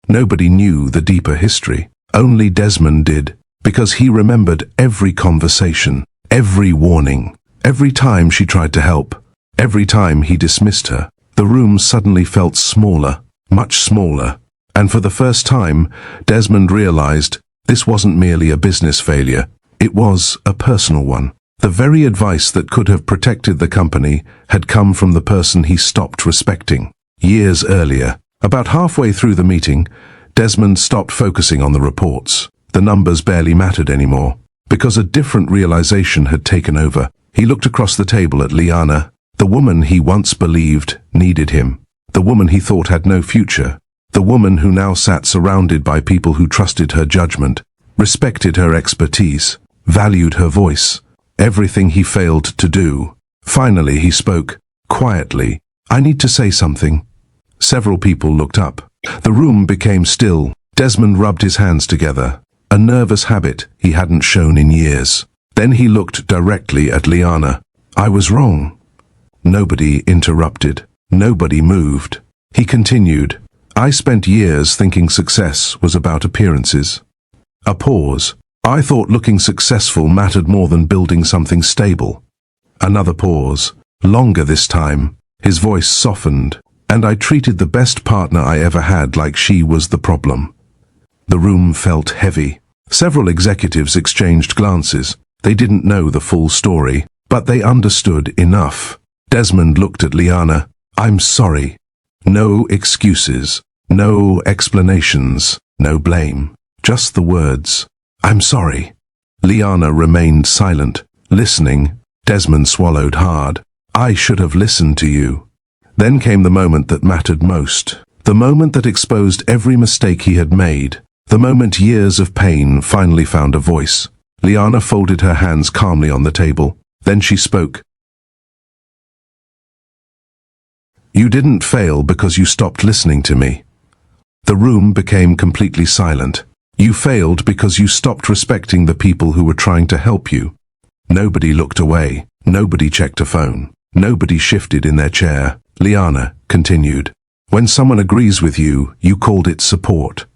Nobody knew the deeper history. Only Desmond did, because he remembered every conversation, every warning, every time she tried to help, every time he dismissed her. The room suddenly felt smaller, much smaller, and for the first time, Desmond realized this wasn't merely a business failure, it was a personal one. The very advice that could have protected the company had come from the person he stopped respecting. Years earlier, about halfway through the meeting, Desmond stopped focusing on the reports. The numbers barely mattered anymore, because a different realization had taken over. He looked across the table at Liana, the woman he once believed needed him, the woman he thought had no future, the woman who now sat surrounded by people who trusted her judgment, respected her expertise, valued her voice. Everything he failed to do. Finally he spoke, quietly. "I need to say something." Several people looked up. The room became still. Desmond rubbed his hands together, a nervous habit he hadn't shown in years. Then he looked directly at Liana. "I was wrong." Nobody interrupted. Nobody moved. He continued, I spent years thinking success was about appearances. A pause. I thought looking successful mattered more than building something stable. Another pause. Longer this time. His voice softened, and I treated the best partner I ever had like she was the problem. The room felt heavy. Several executives exchanged glances. They didn't know the full story, but they understood enough. Desmond looked at Liana. I'm sorry. No excuses. No explanations. No blame. Just the words. I'm sorry. Liana remained silent, listening. Desmond swallowed hard. I should have listened to you. Then came the moment that mattered most. The moment that exposed every mistake he had made. The moment years of pain finally found a voice. Liana folded her hands calmly on the table. Then she spoke. You didn't fail because you stopped listening to me. The room became completely silent. You failed because you stopped respecting the people who were trying to help you. Nobody looked away. Nobody checked a phone. Nobody shifted in their chair. Liana continued. When someone agrees with you, you called it support.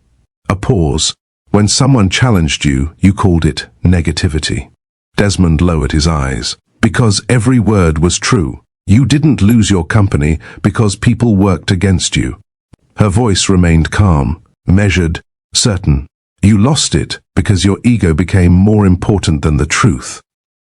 A pause. When someone challenged you, you called it negativity. Desmond lowered his eyes. Because every word was true. You didn't lose your company because people worked against you. Her voice remained calm, measured, certain. You lost it because your ego became more important than the truth.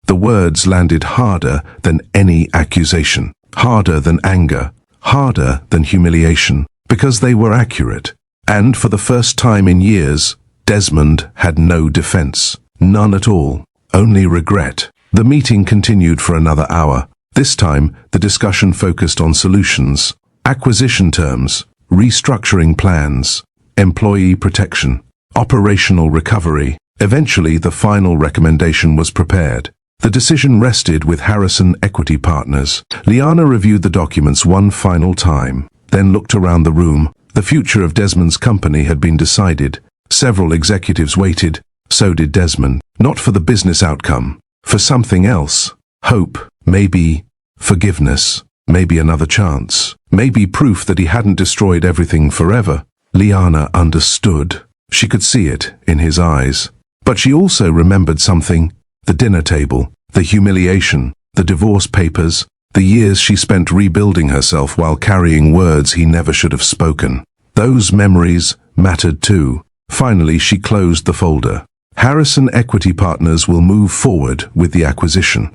The words landed harder than any accusation, harder than anger, harder than humiliation, because they were accurate. And for the first time in years, Desmond had no defense. None at all. Only regret. The meeting continued for another hour. This time, the discussion focused on solutions, acquisition terms, restructuring plans, employee protection, operational recovery. Eventually, the final recommendation was prepared. The decision rested with Harrison Equity Partners. Liana reviewed the documents one final time, then looked around the room. The future of Desmond's company had been decided. Several executives waited. So did Desmond. Not for the business outcome. For something else. Hope. Maybe forgiveness. Maybe another chance. Maybe proof that he hadn't destroyed everything forever. Liana understood. She could see it in his eyes. But she also remembered something. The dinner table, the humiliation, the divorce papers, the years she spent rebuilding herself while carrying words he never should have spoken. Those memories mattered too. Finally, she closed the folder. Harrison Equity Partners will move forward with the acquisition.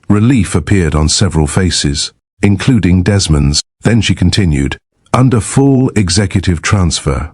Relief appeared on several faces, including Desmond's. Then she continued, under full executive transfer.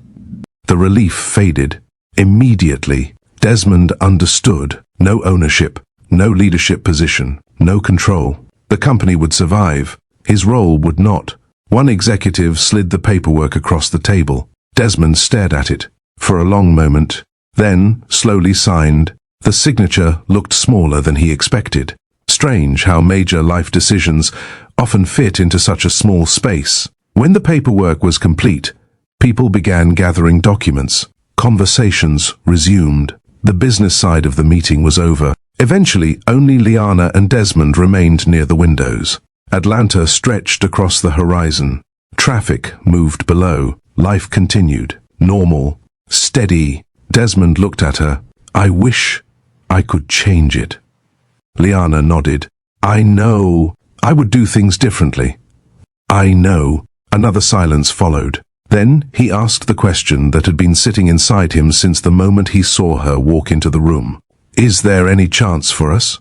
The relief faded. Immediately, Desmond understood. No ownership, no leadership position, no control. The company would survive. His role would not. One executive slid the paperwork across the table. Desmond stared at it for a long moment, then slowly signed. The signature looked smaller than he expected. Strange how major life decisions often fit into such a small space. When the paperwork was complete, people began gathering documents. Conversations resumed. The business side of the meeting was over. Eventually, only Liana and Desmond remained near the windows. Atlanta stretched across the horizon. Traffic moved below. Life continued. Normal. Steady. Desmond looked at her. I wish I could change it. Liana nodded. I know. I would do things differently. I know. Another silence followed. Then he asked the question that had been sitting inside him since the moment he saw her walk into the room. Is there any chance for us?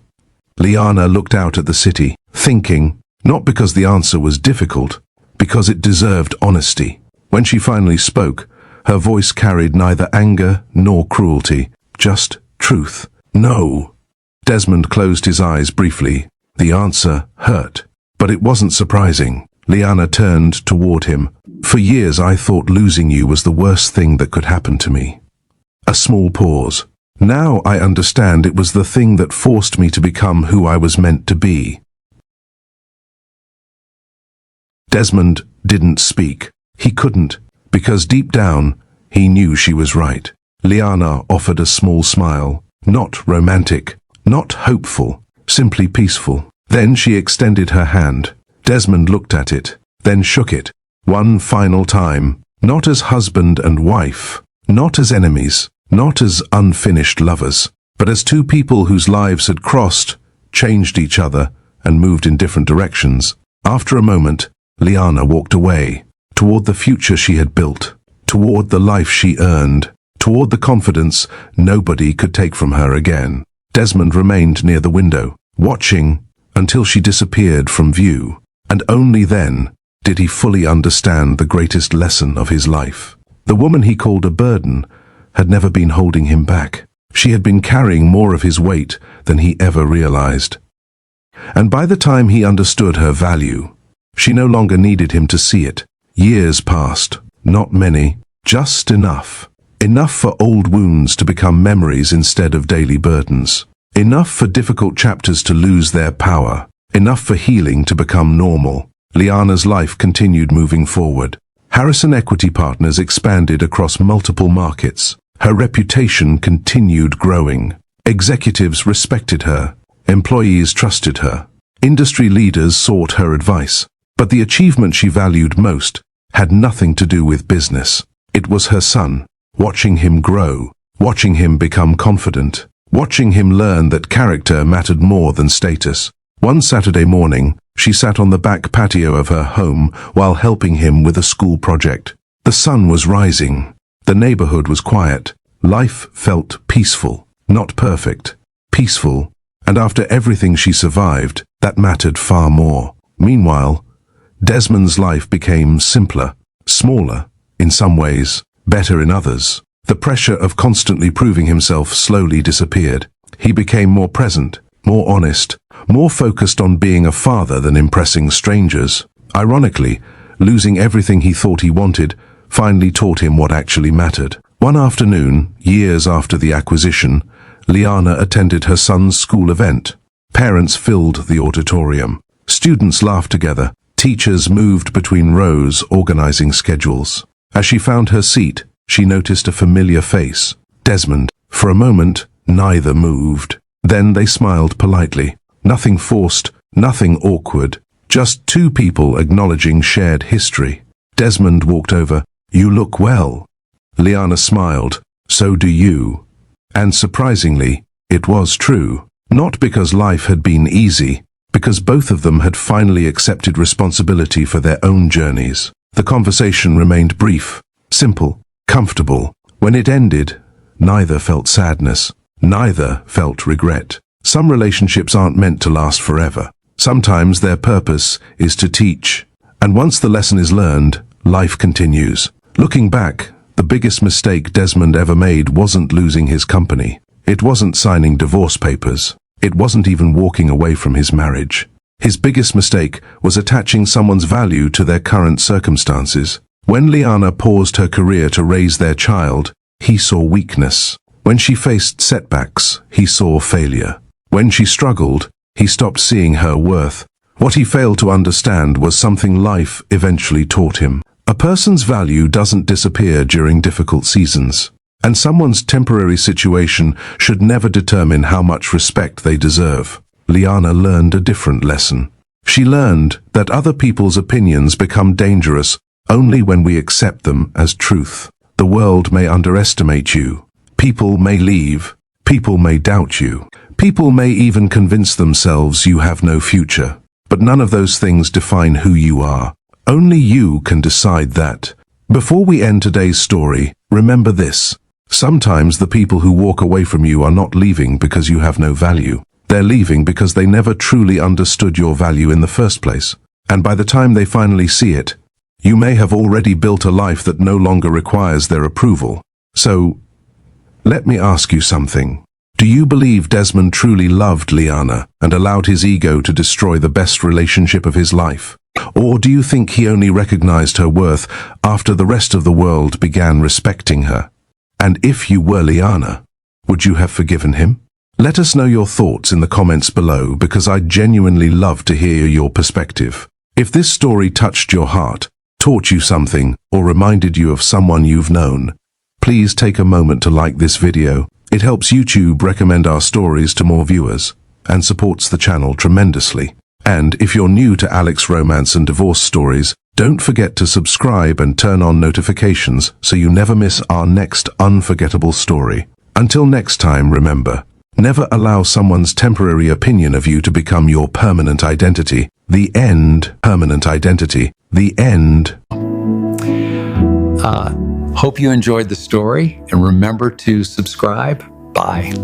Liana looked out at the city, thinking, not because the answer was difficult, because it deserved honesty. When she finally spoke, her voice carried neither anger nor cruelty, just truth. No. Desmond closed his eyes briefly. The answer hurt, but it wasn't surprising. Liana turned toward him. For years I thought losing you was the worst thing that could happen to me. A small pause. Now I understand it was the thing that forced me to become who I was meant to be. Desmond didn't speak. He couldn't, because deep down, he knew she was right. Liana offered a small smile. Not romantic, not hopeful, simply peaceful. Then she extended her hand. Desmond looked at it. then shook it, one final time, not as husband and wife, not as enemies, not as unfinished lovers, but as two people whose lives had crossed, changed each other, and moved in different directions. After a moment, Liana walked away, toward the future she had built, toward the life she earned, toward the confidence nobody could take from her again. Desmond remained near the window, watching until she disappeared from view, and only then did he fully understand the greatest lesson of his life. The woman he called a burden had never been holding him back. She had been carrying more of his weight than he ever realized. And by the time he understood her value, she no longer needed him to see it. Years passed, not many, just enough. Enough for old wounds to become memories instead of daily burdens. Enough for difficult chapters to lose their power. Enough for healing to become normal. Liana's life continued moving forward. Harrison Equity Partners expanded across multiple markets. Her reputation continued growing. Executives respected her. Employees trusted her. Industry leaders sought her advice. But the achievement she valued most had nothing to do with business. It was her son, watching him grow, watching him become confident, watching him learn that character mattered more than status. One Saturday morning, she sat on the back patio of her home while helping him with a school project. The sun was rising. The neighborhood was quiet. Life felt peaceful, not perfect, peaceful, and after everything she survived, that mattered far more. Meanwhile, Desmond's life became simpler, smaller in some ways, better in others. The pressure of constantly proving himself slowly disappeared. He became more present, more honest, more focused on being a father than impressing strangers. Ironically, losing everything he thought he wanted finally taught him what actually mattered. One afternoon, years after the acquisition, Liana attended her son's school event. Parents filled the auditorium. Students laughed together. Teachers moved between rows, organizing schedules. As she found her seat, she noticed a familiar face, Desmond. For a moment, neither moved. Then they smiled politely. Nothing forced, nothing awkward, just two people acknowledging shared history. Desmond walked over. "You look well." Liana smiled. "So do you." And surprisingly, it was true. Not because life had been easy, because both of them had finally accepted responsibility for their own journeys. The conversation remained brief, simple, comfortable. When it ended, neither felt sadness, neither felt regret. Some relationships aren't meant to last forever. Sometimes their purpose is to teach. And once the lesson is learned, life continues. Looking back, the biggest mistake Desmond ever made wasn't losing his company. It wasn't signing divorce papers. It wasn't even walking away from his marriage. His biggest mistake was attaching someone's value to their current circumstances. When Liana paused her career to raise their child, he saw weakness. When she faced setbacks, he saw failure. When she struggled, he stopped seeing her worth. What he failed to understand was something life eventually taught him. A person's value doesn't disappear during difficult seasons. And someone's temporary situation should never determine how much respect they deserve. Liana learned a different lesson. She learned that other people's opinions become dangerous only when we accept them as truth. The world may underestimate you. People may leave. People may doubt you. People may even convince themselves you have no future. But none of those things define who you are. Only you can decide that. Before we end today's story, remember this. Sometimes the people who walk away from you are not leaving because you have no value. They're leaving because they never truly understood your value in the first place. And by the time they finally see it, you may have already built a life that no longer requires their approval. So, let me ask you something. Do you believe Desmond truly loved Liana and allowed his ego to destroy the best relationship of his life? Or do you think he only recognized her worth after the rest of the world began respecting her? And if you were Liana, would you have forgiven him? Let us know your thoughts in the comments below because I'd genuinely love to hear your perspective. If this story touched your heart, taught you something, or reminded you of someone you've known, please take a moment to like this video. It helps YouTube recommend our stories to more viewers and supports the channel tremendously. And if you're new to Alex Romance and Divorce Stories, Don't forget to subscribe and turn on notifications so you never miss our next unforgettable story. Until next time, remember, never allow someone's temporary opinion of you to become your permanent identity. The end. Permanent identity. The end. Hope you enjoyed the story, and remember to subscribe. Bye.